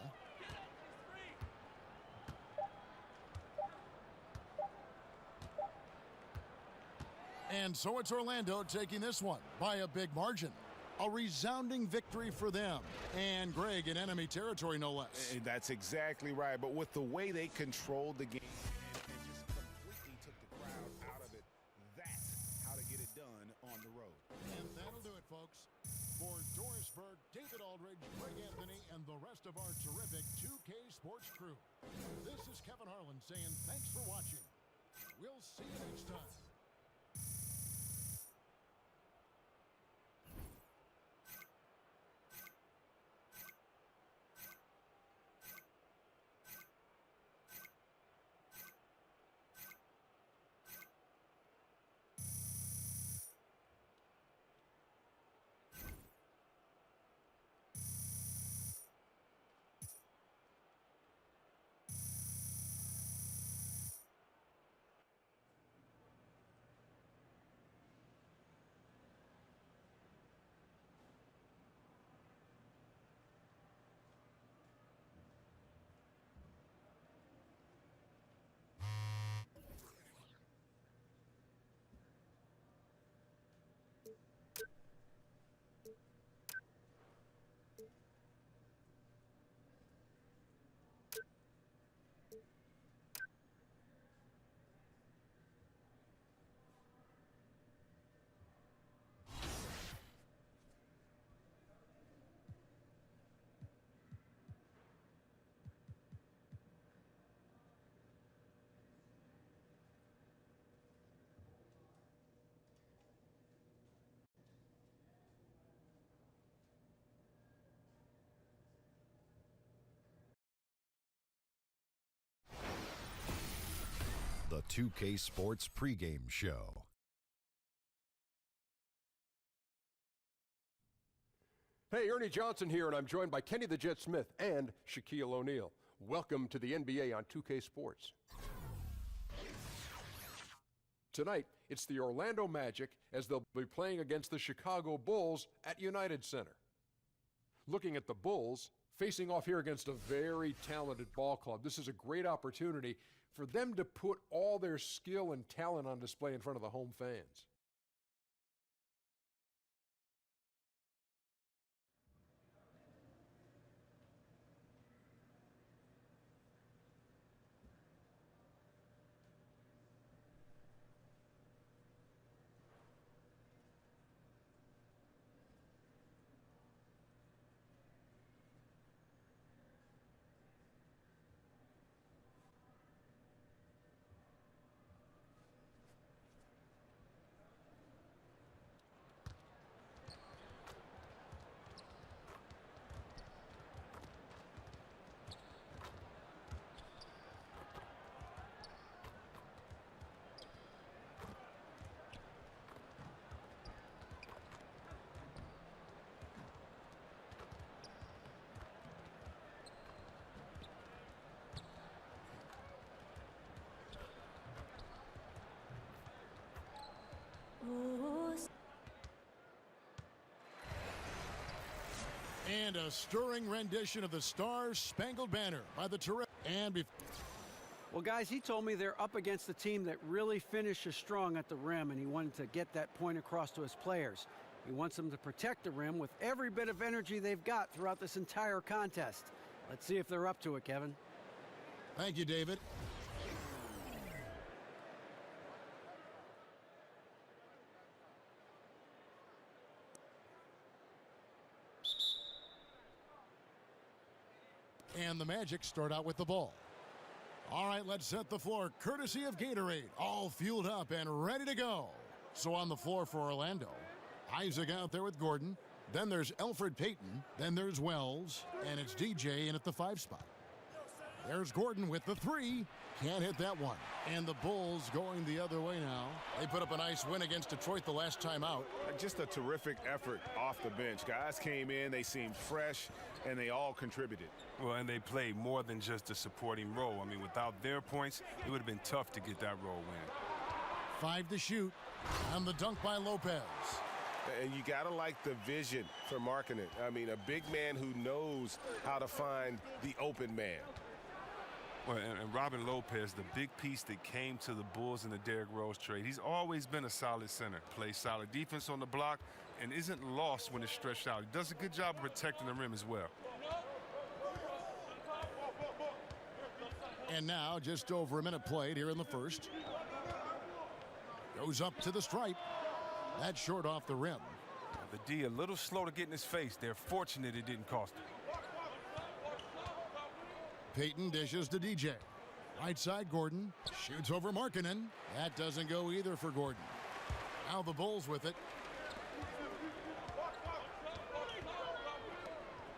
And so it's Orlando taking this one by a big margin. A resounding victory for them. And Greg in enemy territory, no less. That's exactly right. But with the way they controlled the game and just completely took the crowd out of it, that's how to get it done on the road. And that'll do it, folks. For Doris Berg, David Aldridge, Greg Anthony, and the rest of our terrific 2K Sports crew, this is Kevin Harlan saying thanks for watching. We'll see you next time. The 2K Sports pregame show. Hey, Ernie Johnson here, and I'm joined by Kenny the Jet Smith and Shaquille O'Neal. Welcome to the NBA on 2K Sports. Tonight, it's the Orlando Magic as they'll be playing against the Chicago Bulls at United Center. Looking at the Bulls, facing off here against a very talented ball club, this is a great opportunity for them to put all their skill and talent on display in front of the home fans. And a stirring rendition of the Star-Spangled Banner by the terrific. Well, guys, he told me they're up against a team that really finishes strong at the rim, and he wanted to get that point across to his players. He wants them to protect the rim with every bit of energy they've got throughout this entire contest. Let's see if they're up to it, Kevin. Thank you, David. And the Magic start out with the ball. All right, let's set the floor courtesy of Gatorade. All fueled up and ready to go. So on the floor for Orlando, Isaac out there with Gordon. Then there's Elfrid Payton. Then there's Wells. And it's DJ in at the 5 spot. There's Gordon with the 3. Can't hit that one. And the Bulls going the other way now. They put up a nice win against Detroit the last time out. Just a terrific effort off the bench. Guys came in, they seemed fresh, and they all contributed. Well, and they played more than just a supporting role. I mean, without their points, it would have been tough to get that role win. 5 to shoot. And the dunk by Lopez. And you got to like the vision for Markkanen. I mean, a big man who knows how to find the open man. Well, and Robin Lopez, the big piece that came to the Bulls in the Derrick Rose trade. He's always been a solid center. Plays solid defense on the block and isn't lost when it's stretched out. He does a good job of protecting the rim as well. And now just over a minute played here in the first. Goes up to the stripe. That's short off the rim. The D a little slow to get in his face. They're fortunate it didn't cost him. Payton dishes to DJ. Right side, Gordon. Shoots over Markkanen. That doesn't go either for Gordon. Now the Bulls with it.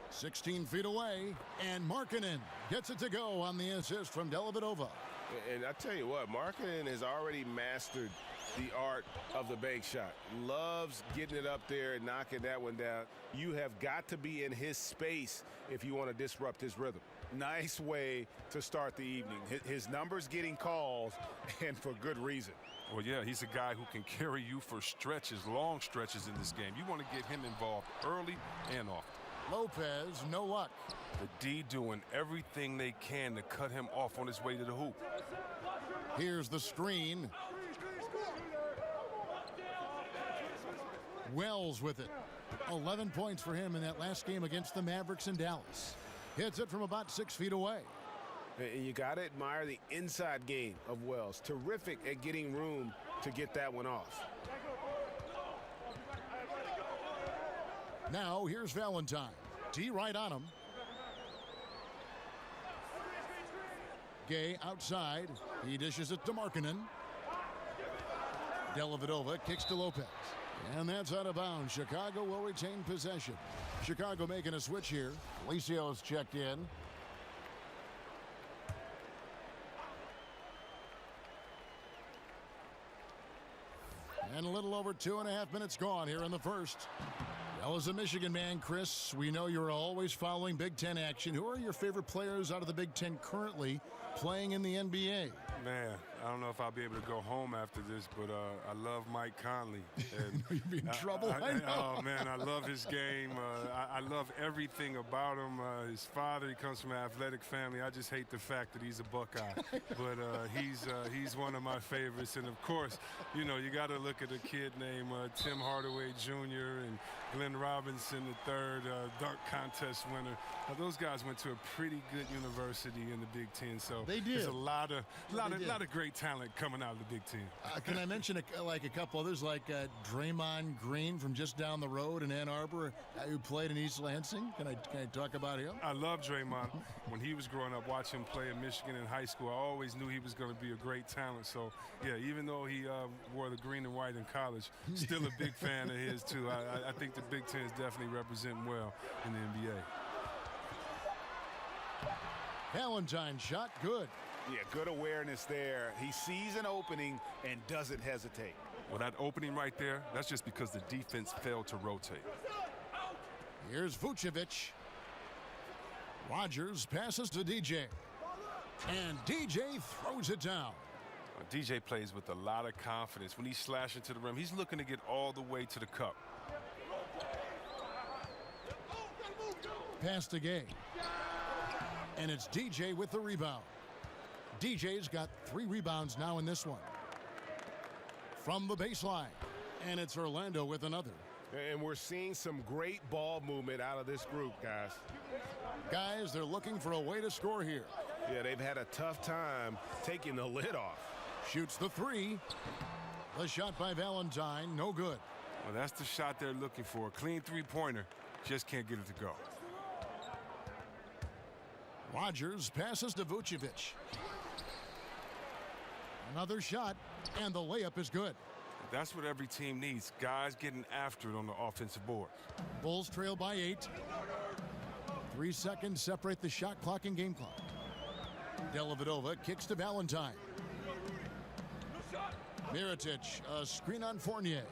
16 feet away. And Markkanen gets it to go on the assist from Dellavedova. And I tell you what, Markkanen has already mastered the art of the bank shot. Loves getting it up there and knocking that one down. You have got to be in his space if you want to disrupt his rhythm. Nice way to start the evening. His numbers getting calls, and for good reason. Well, yeah, he's a guy who can carry you for stretches, long stretches in this game. You want to get him involved early and often. Lopez, no luck. The D doing everything they can to cut him off on his way to the hoop. Here's the screen. Wells with it. 11 points for him in that last game against the Mavericks in Dallas. Hits it from about 6 feet away. And you got to admire the inside game of Wells. Terrific at getting room to get that one off. Now here's Valentine. D right on him. Gay outside. He dishes it to Markkanen. Dellavedova kicks to Lopez. And that's out of bounds. Chicago will retain possession. Chicago making a switch here. Alicios checked in. And a little over 2.5 minutes gone here in the first. Well, as a Michigan man, Chris, we know you're always following Big Ten action. Who are your favorite players out of the Big Ten currently playing in the NBA? Man, I don't know if I'll be able to go home after this, but I love Mike Conley. And You'd be in trouble, I know. Oh, man, I love his game. I love everything about him. His father, he comes from an athletic family. I just hate the fact that he's a Buckeye. But he's one of my favorites. And, of course, you know, you got to look at a kid named Tim Hardaway Jr. and Glenn Robinson III, dunk contest winner. Those guys went to a pretty good university in the Big Ten. So they did. There's a lot of great talent coming out of the Big Ten. Can I mention a couple others like Draymond Green from just down the road in Ann Arbor who played in East Lansing? Can I talk about him? I love Draymond. When he was growing up, watching him play in Michigan in high school, I always knew he was going to be a great talent. So, yeah, even though he wore the green and white in college, still a big fan of his, too. I think the Big Ten is definitely representing well in the NBA. Valentine shot good. Yeah, good awareness there. He sees an opening and doesn't hesitate. Well, that opening right there, that's just because the defense failed to rotate. Here's Vucevic. Rogers passes to DJ. And DJ throws it down. DJ plays with a lot of confidence. When he's slashing to the rim, he's looking to get all the way to the cup. Pass to Gay. And it's DJ with the rebound. DJ's got 3 rebounds now in this one. From the baseline. And it's Orlando with another. And we're seeing some great ball movement out of this group, guys. Guys, they're looking for a way to score here. Yeah, they've had a tough time taking the lid off. Shoots the 3. The shot by Valentine, no good. Well, that's the shot they're looking for. A clean three-pointer. Just can't get it to go. Rogers passes to Vucevic. Another shot, and the layup is good. That's what every team needs. Guys getting after it on the offensive board. Bulls trail by 8. 3 seconds separate the shot clock and game clock. Dellavedova kicks to Valentine. Mirotic, a screen on Fournier.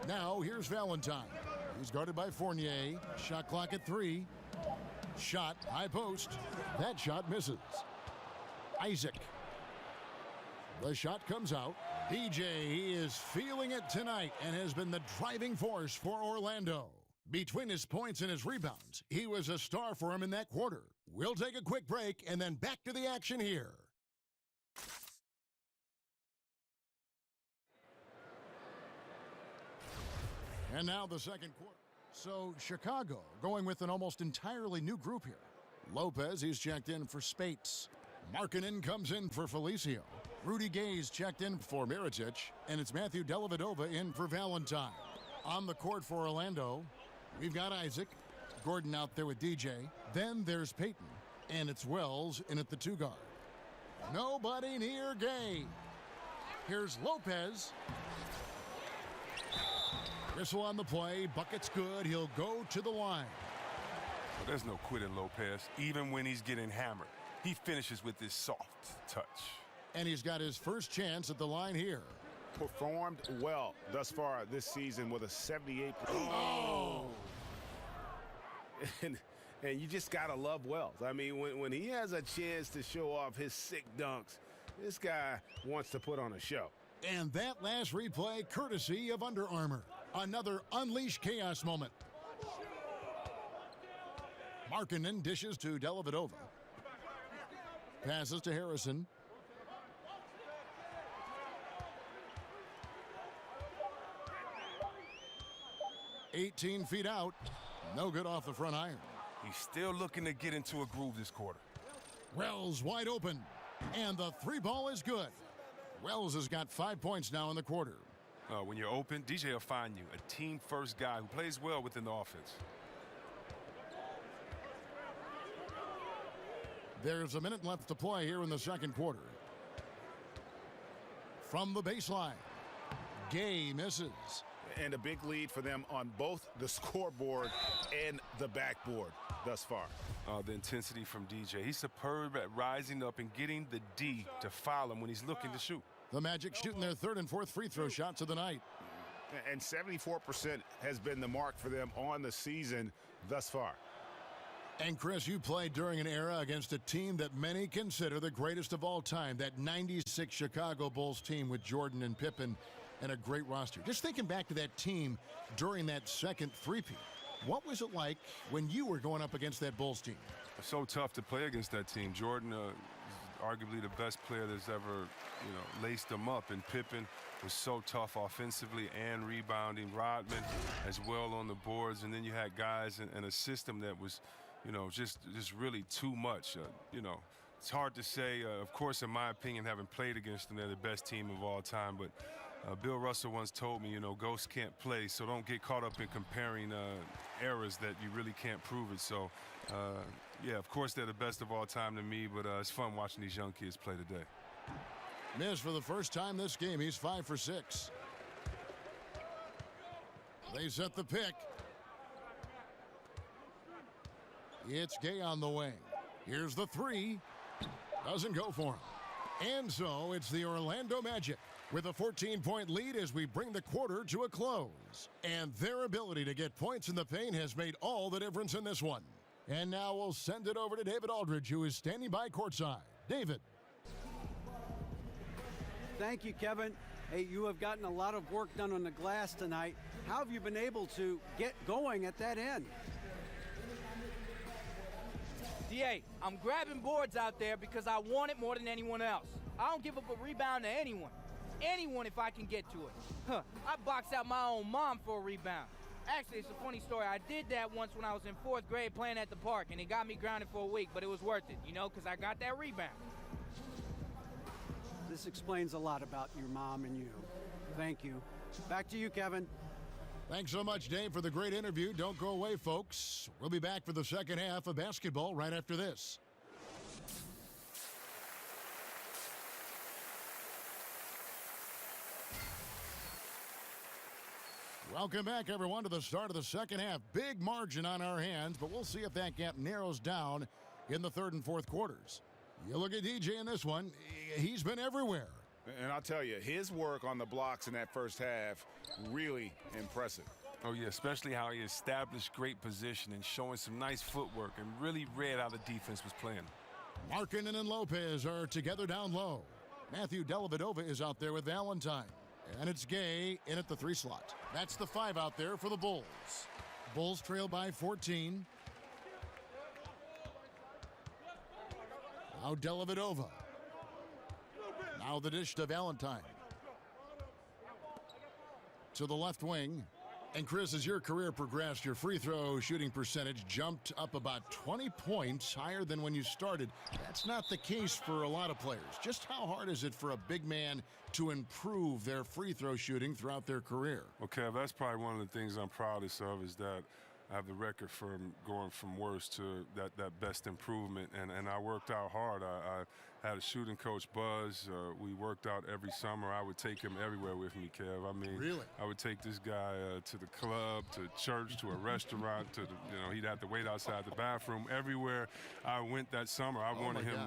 Now here's Valentine. He's guarded by Fournier. Shot clock at 3. Shot, high post. That shot misses. Isaac. The shot comes out. DJ, he is feeling it tonight and has been the driving force for Orlando. Between his points and his rebounds, he was a star for him in that quarter. We'll take a quick break and then back to the action here. And now the second quarter. So Chicago going with an almost entirely new group here. Lopez, he's checked in for Spates. Markkanen comes in for Felicio. Rudy Gay's checked in for Mirotic, and it's Matthew Dellavedova in for Valentine. On the court for Orlando, we've got Isaac, Gordon out there with DJ. Then there's Payton, and it's Wells in at the 2 guard. Nobody near Gay. Here's Lopez. Whistle on the play, bucket's good, he'll go to the line. Well, there's no quitting Lopez, even when he's getting hammered. He finishes with this soft touch. And he's got his first chance at the line here. Performed well thus far this season with a 78%. Oh! And you just got to love Wells. I mean, when he has a chance to show off his sick dunks, this guy wants to put on a show. And that last replay, courtesy of Under Armour. Another unleashed chaos moment. Markkanen dishes to Dellavedova. Passes to Harrison. "18 feet out. No good off the front iron. He's still looking to get into a groove this quarter. Wells wide open. And the 3 ball is good. Wells has got 5 points now in the quarter. When you're open, DJ will find you. A team-first guy who plays well within the offense. There's a minute left to play here in the second quarter. From the baseline, Gay misses. And a big lead for them on both the scoreboard and the backboard thus far. The intensity from DJ. He's superb at rising up and getting the D to foul him when he's looking to shoot. The Magic shooting their 3rd and 4th free throw shots of the night. And 74% has been the mark for them on the season thus far. And Chris, you played during an era against a team that many consider the greatest of all time, that 96 Chicago Bulls team with Jordan and Pippen and a great roster. Just thinking back to that team during that second three-peat, what was it like when you were going up against that Bulls team? It's so tough to play against that team. Jordan is arguably the best player that's ever, laced them up, and Pippen was so tough offensively and rebounding. Rodman as well on the boards, and then you had guys in a system that was, just really too much. It's hard to say. Of course, in my opinion, having played against them, they're the best team of all time. But Bill Russell once told me, ghosts can't play, so don't get caught up in comparing eras that you really can't prove it. So, yeah, of course, they're the best of all time to me, but it's fun watching these young kids play today. Miss for the first time this game. He's 5 for 6. They set the pick. It's Gay on the wing. Here's the 3. Doesn't go for him. And so it's the Orlando Magic with a 14-point lead as we bring the quarter to a close. And their ability to get points in the paint has made all the difference in this one. And now we'll send it over to David Aldridge, who is standing by courtside. David. Thank you, Kevin. Hey, you have gotten a lot of work done on the glass tonight. How have you been able to get going at that end? DA, I'm grabbing boards out there because I want it more than anyone else. I don't give up a rebound to anyone. Anyone if I can get to it. I boxed out my own mom for a rebound. Actually, it's a funny story. I did that once when I was in 4th grade playing at the park, and it got me grounded for a week, but it was worth it, because I got that rebound. This explains a lot about your mom and you. Thank you. Back to you, Kevin. Thanks so much, Dave, for the great interview. Don't go away, folks. We'll be back for the second half of basketball right after this. Welcome back, everyone, to the start of the second half. Big margin on our hands, but we'll see if that gap narrows down in the third and fourth quarters. You look at DJ in this one, he's been everywhere. And I'll tell you, his work on the blocks in that first half, really impressive. Oh, yeah, especially how he established great position and showing some nice footwork and really read how the defense was playing. Markkanen and Lopez are together down low. Matthew Dellavedova is out there with Valentine. And it's Gay in at the 3 slot. That's the 5 out there for the Bulls. Bulls trail by 14. Now Dellavedova. Now the dish to Valentine. To the left wing. And Chris, as your career progressed, your free throw shooting percentage jumped up about 20 points higher than when you started. That's not the case for a lot of players. Just how hard is it for a big man to improve their free throw shooting throughout their career? Well, Kev, that's probably one of the things I'm proudest of is that I have the record from going from worst to that best improvement, and I worked out hard. I had a shooting coach, Buzz. We worked out every summer. I would take him everywhere with me, Kev. I mean, really? I would take this guy to the club, to church, to a restaurant, to he'd have to wait outside the bathroom. Everywhere I went that summer, I wanted him,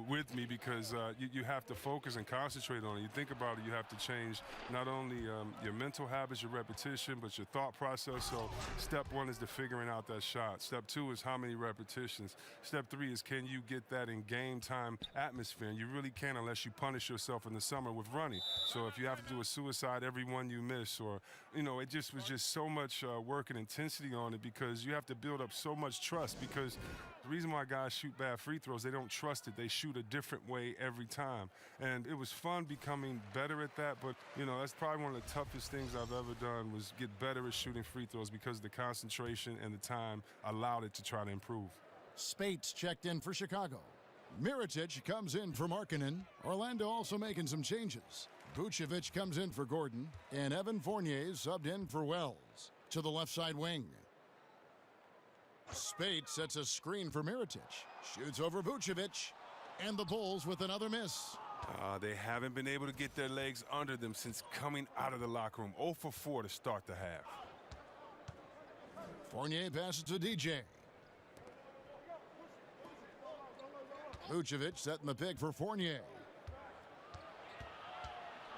with me because you have to focus and concentrate on it. You think about it, you have to change not only your mental habits, your repetition, but your thought process. So step 1 is figuring out that shot. Step 2 is how many repetitions. Step 3 is can you get that in game time atmosphere, and you really can't unless you punish yourself in the summer with running. So if you have to do a suicide every one you miss, or it just was so much work and intensity on it because you have to build up so much trust, because the reason why guys shoot bad free throws, they don't trust it. They shoot a different way every time. And it was fun becoming better at that, but, that's probably one of the toughest things I've ever done was get better at shooting free throws because the concentration and the time allowed it to try to improve. Spates checked in for Chicago. Mirotic comes in for Markkanen. Orlando also making some changes. Vucevic comes in for Gordon, and Evan Fournier subbed in for Wells. To the left side wing. Spates sets a screen for Mirotic. Shoots over Vucevic. And the Bulls with another miss. They haven't been able to get their legs under them since coming out of the locker room. 0 for 4 to start the half. Fournier passes to DJ. Vucevic setting the pick for Fournier.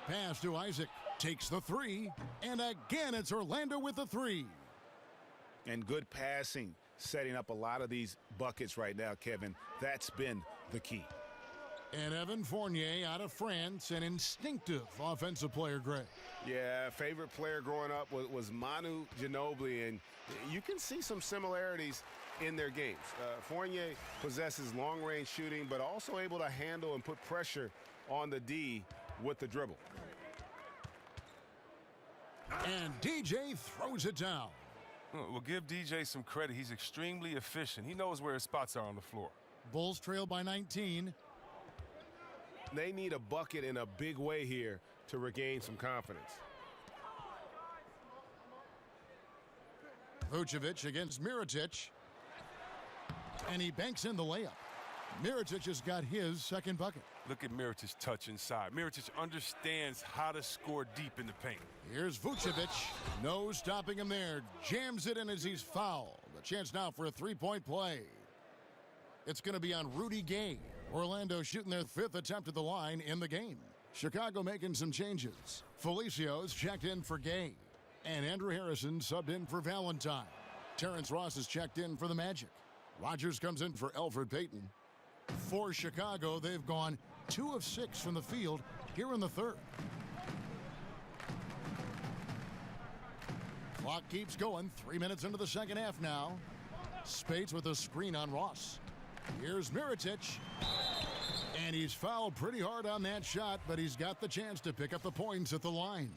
Pass to Isaac. Takes the 3. And again, it's Orlando with the 3. And good passing, setting up a lot of these buckets right now, Kevin. That's been the key. And Evan Fournier out of France, an instinctive offensive player, Greg. Yeah, favorite player growing up was Manu Ginobili, and you can see some similarities in their games. Fournier possesses long-range shooting, but also able to handle and put pressure on the D with the dribble. And DJ throws it down. Well, give DJ some credit. He's extremely efficient. He knows where his spots are on the floor. Bulls trail by 19. They need a bucket in a big way here to regain some confidence. Vucevic against Mirotic. And he banks in the layup. Mirotic has got his second bucket. Look at Mirotic's touch inside. Mirotic understands how to score deep in the paint. Here's Vucevic. No stopping him there. Jams it in as he's fouled. A chance now for a three-point play. It's going to be on Rudy Gay. Orlando shooting their 5th attempt at the line in the game. Chicago making some changes. Felicio's checked in for Gay. And Andrew Harrison subbed in for Valentine. Terrence Ross is checked in for the Magic. Rogers comes in for Elfrid Payton. For Chicago, they've gone 2 of 6 from the field here in the third. Clock keeps going. 3 minutes into the second half now. Spates with a screen on Ross. Here's Mirotic. And he's fouled pretty hard on that shot, but he's got the chance to pick up the points at the line.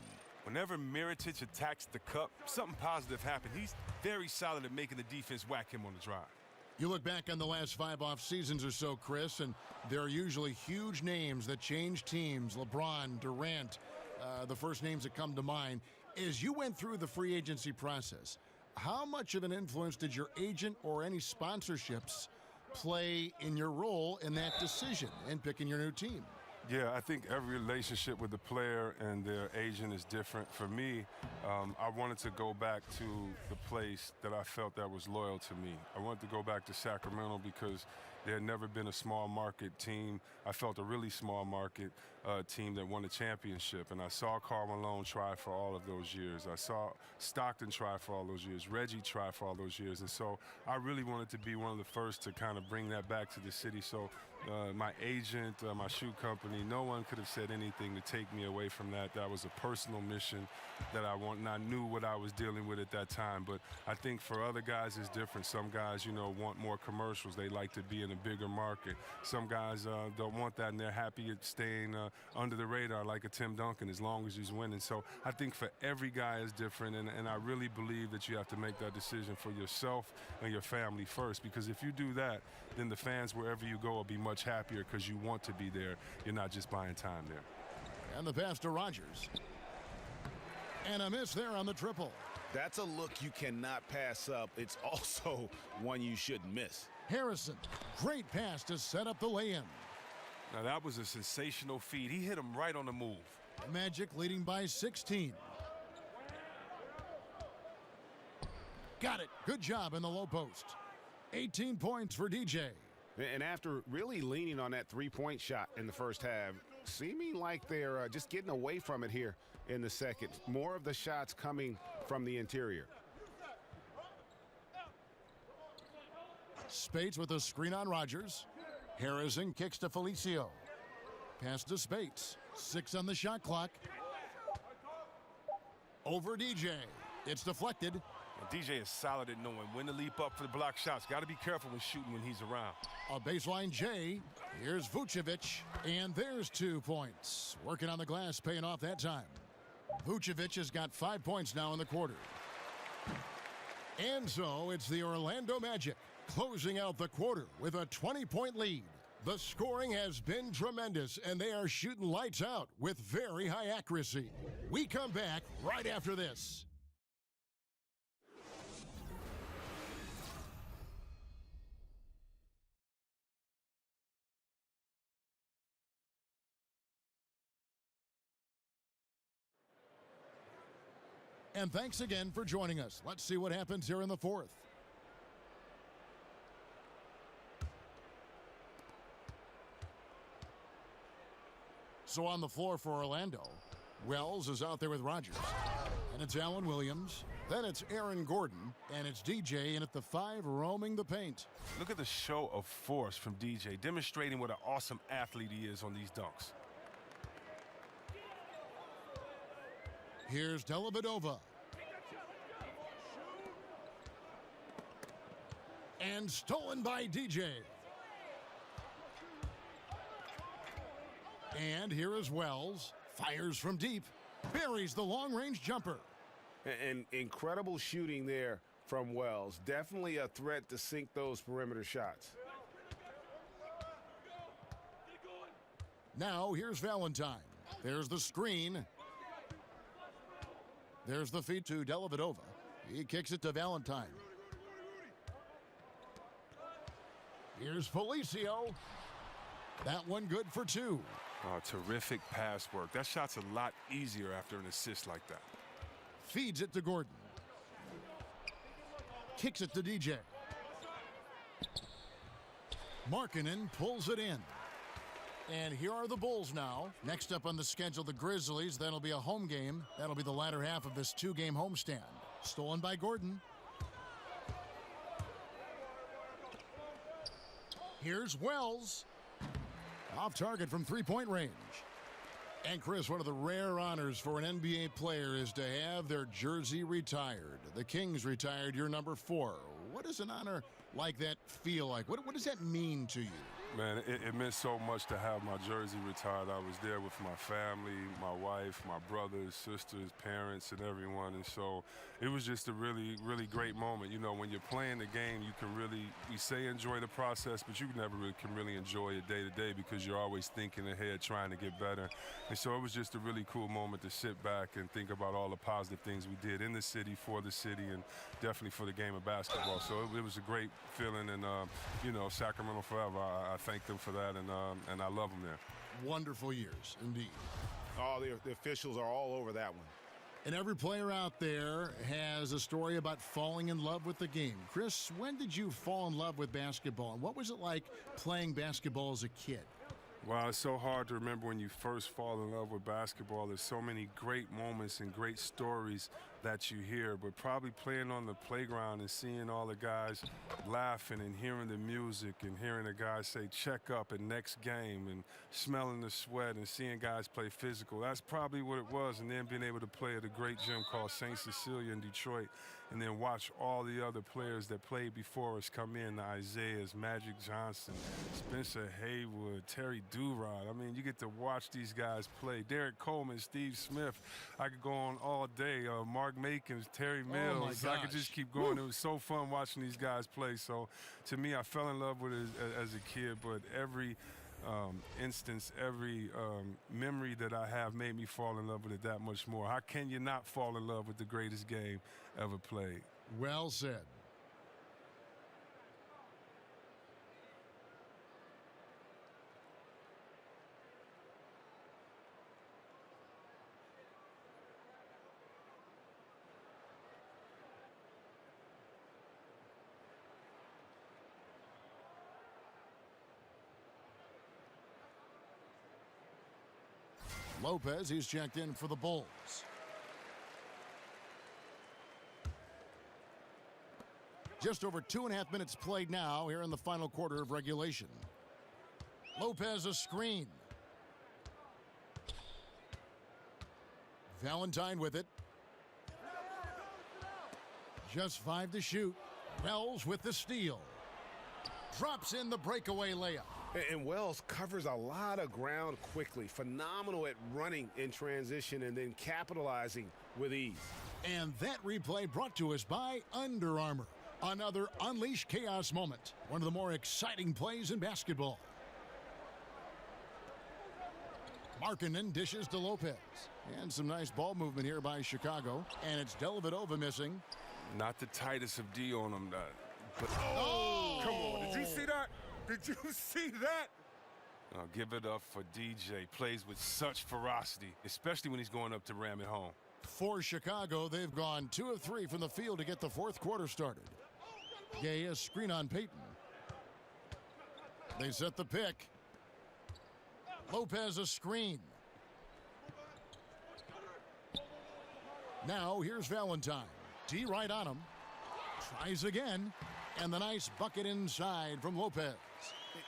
Whenever Mirotic attacks the cup, something positive happens. He's very solid at making the defense whack him on the drive. You look back on the last 5 off seasons or so, Chris, and there are usually huge names that change teams. LeBron, Durant, the first names that come to mind. As you went through the free agency process, how much of an influence did your agent or any sponsorships play in your role in that decision in picking your new team? Yeah, I think every relationship with the player and their agent is different. For me, I wanted to go back to the place that I felt that was loyal to me. I wanted to go back to Sacramento because there had never been a small market team. I felt a really small market team that won a championship. And I saw Karl Malone try for all of those years. I saw Stockton try for all those years. Reggie try for all those years. And so I really wanted to be one of the first to kind of bring that back to the city. So my agent, my shoe company, no one could have said anything to take me away from that. That was a personal mission that I want, and I knew what I was dealing with at that time. But I think for other guys, it's different. Some guys, you know, want more commercials. They like to be in a bigger market. Some guys don't want that, and they're happy at staying under the radar, like a Tim Duncan, as long as he's winning. So I think for every guy is different, and I really believe that you have to make that decision for yourself and your family first, because if you do that, then the fans wherever you go will be much happier because you want to be there. You're not just buying time there. And the pass to Rogers. And a miss there on the triple. That's a look you cannot pass up. It's also one you shouldn't miss. Harrison, great pass to set up the lay-in. Now that was a sensational feed. He hit him right on the move. Magic leading by 16. Got it. Good job in the low post. 18 points for DJ. And after really leaning on that three-point shot in the first half, seeming like they're just getting away from it here in the second. More of the shots coming from the interior. Spates with a screen on Rogers. Harrison kicks to Felicio. Pass to Spates. 6 on the shot clock. Over DJ. It's deflected. And DJ is solid at knowing when to leap up for the block shots. Got to be careful when shooting when he's around. A baseline J. Here's Vucevic. And there's 2 points. Working on the glass, paying off that time. Vucevic has got 5 points now in the quarter. And so it's the Orlando Magic closing out the quarter with a 20-point lead. The scoring has been tremendous, and they are shooting lights out with very high accuracy. We come back right after this. And thanks again for joining us. Let's see what happens here in the fourth. So on the floor for Orlando, Wells is out there with Rogers. And it's Allen Williams. Then it's Aaron Gordon. And it's DJ in at the 5 roaming the paint. Look at the show of force from DJ, demonstrating what an awesome athlete he is on these dunks. Here's Dellavedova. And stolen by DJ. And here is Wells. Fires from deep. Buries the long-range jumper. And incredible shooting there from Wells. Definitely a threat to sink those perimeter shots. Now here's Valentine. There's the screen. There's the feed to Dellavedova. He kicks it to Valentine. Here's Felicio. That one good for 2. Oh, terrific pass work. That shot's a lot easier after an assist like that. Feeds it to Gordon. Kicks it to DJ. Markkanen pulls it in. And here are the Bulls now. Next up on the schedule, the Grizzlies. That'll be a home game. That'll be the latter half of this 2-game homestand. Stolen by Gordon. Here's Wells. Off target from three-point range. And Chris, one of the rare honors for an NBA player is to have their jersey retired. The Kings retired your number 4. What does an honor like that feel like? What does that mean to you? Man, it meant so much to have my jersey retired. I was there with my family, my wife, my brothers, sisters, parents, and everyone. And so it was just a really, really great moment. You know, when you're playing the game, you can really, we say enjoy the process, but you never really can really enjoy it day to day because you're always thinking ahead, trying to get better. And so it was just a really cool moment to sit back and think about all the positive things we did in the city, for the city, and definitely for the game of basketball. So it was a great feeling, and, you know, Sacramento forever. I thank them for that, and I love them there. Wonderful years, indeed. Oh, the officials are all over that one. And every player out there has a story about falling in love with the game. Chris, when did you fall in love with basketball, and what was it like playing basketball as a kid? Wow, it's so hard to remember when you first fall in love with basketball. There's so many great moments and great stories that you hear, but probably playing on the playground and seeing all the guys laughing and hearing the music and hearing the guys say check up and next game and smelling the sweat and seeing guys play physical. That's probably what it was, and then being able to play at a great gym called St. Cecilia in Detroit and then watch all the other players that played before us come in, the Isaiahs, Magic Johnson, Spencer Haywood, Terry Durod. I mean, you get to watch these guys play. Derek Coleman, Steve Smith. I could go on all day. Mark Makins, Terry Mills. I could just keep going. It was so fun watching these guys play. So to me, I fell in love with it as a kid, but every instance, every memory that I have made me fall in love with it that much more. How can you not fall in love with the greatest game ever played? Well said. Lopez, he's checked in for the Bulls. Just over 2.5 minutes played now here in the final quarter of regulation. Lopez a screen. Valentine with it. Just 5 to shoot. Wells with the steal. Drops in the breakaway layup. And Wells covers a lot of ground quickly. Phenomenal at running in transition and then capitalizing with ease. And that replay brought to us by Under Armour. Another Unleash Chaos moment. One of the more exciting plays in basketball. Markkanen dishes to Lopez. And some nice ball movement here by Chicago. And it's Dellavedova missing. Not the tightest of D on him. But come on, did you see that? Did you see that? I'll give it up for DJ. Plays with such ferocity, especially when he's going up to ram it home. For Chicago, they've gone 2 of 3 from the field to get the fourth quarter started. Gay, a screen on Payton. They set the pick. Lopez a screen. Now here's Valentine. D right on him. Tries again. And the nice bucket inside from Lopez.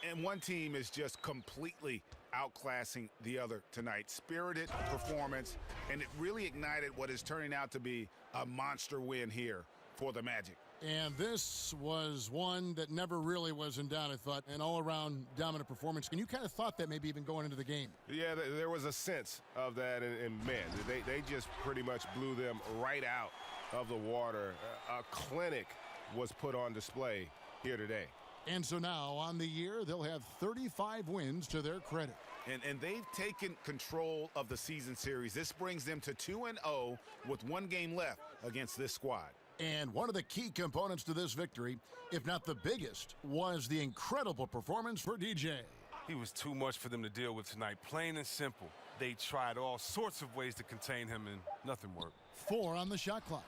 And one team is just completely outclassing the other tonight. Spirited performance, and it really ignited what is turning out to be a monster win here for the Magic. And this was one that never really was in doubt, I thought, an all-around dominant performance. And you kind of thought that maybe even going into the game. Yeah, there was a sense of that, and man, they just pretty much blew them right out of the water. A clinic was put on display here today. And so now on the year, they'll have 35 wins to their credit. And they've taken control of the season series. This brings them to 2-0 with 1 game left against this squad. And one of the key components to this victory, if not the biggest, was the incredible performance for DJ. He was too much for them to deal with tonight, plain and simple. They tried all sorts of ways to contain him, and nothing worked. 4 on the shot clock.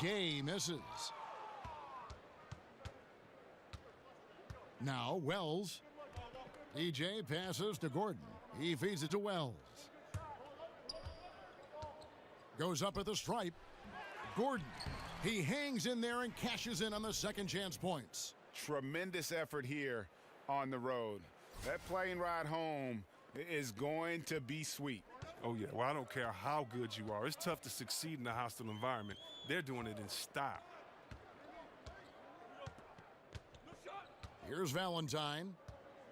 Gay misses. Now Wells. DJ passes to Gordon. He feeds it to Wells. Goes up at the stripe. Gordon. He hangs in there and cashes in on the second chance points. Tremendous effort here on the road. That plane ride home is going to be sweet. Oh, yeah. Well, I don't care how good you are. It's tough to succeed in a hostile environment. They're doing it in style. Here's Valentine.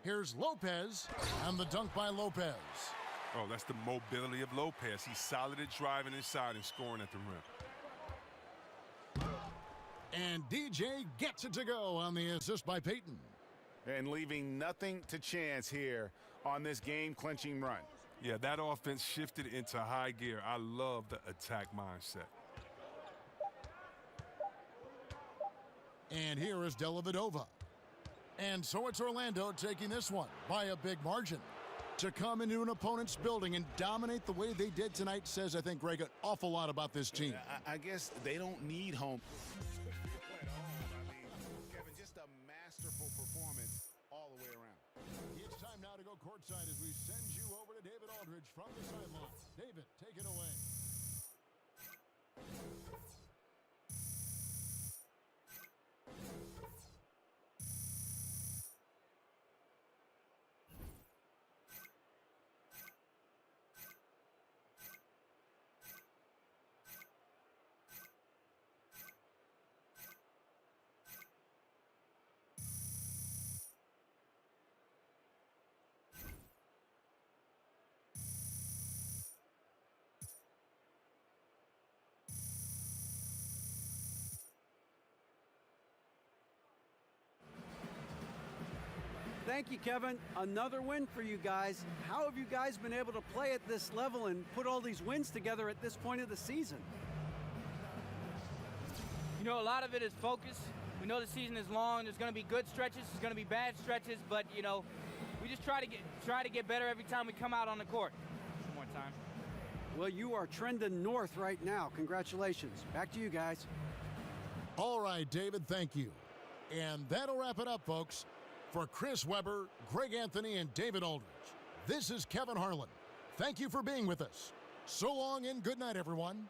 Here's Lopez. And the dunk by Lopez. Oh, that's the mobility of Lopez. He's solid at driving inside and scoring at the rim. And DJ gets it to go on the assist by Peyton. And leaving nothing to chance here on this game-clinching run. Yeah, that offense shifted into high gear. I love the attack mindset. And here is Dellavedova. And so it's Orlando taking this one by a big margin. To come into an opponent's building and dominate the way they did tonight says, I think, Greg, an awful lot about this team. I guess they don't need home. Kevin, just a masterful performance all the way around. It's time now to go courtside as we send you over to David Aldridge from the sideline. David, take it away. Thank you, Kevin. Another win for you guys. How have you guys been able to play at this level and put all these wins together at this point of the season? You know, a lot of it is focus. We know the season is long. There's going to be good stretches. There's going to be bad stretches. But, you know, we just try to get better every time we come out on the court. One more time. Well, you are trending north right now. Congratulations. Back to you guys. All right, David, thank you. And that'll wrap it up, folks. For Chris Webber, Greg Anthony, and David Aldridge, this is Kevin Harlan. Thank you for being with us. So long and good night, everyone.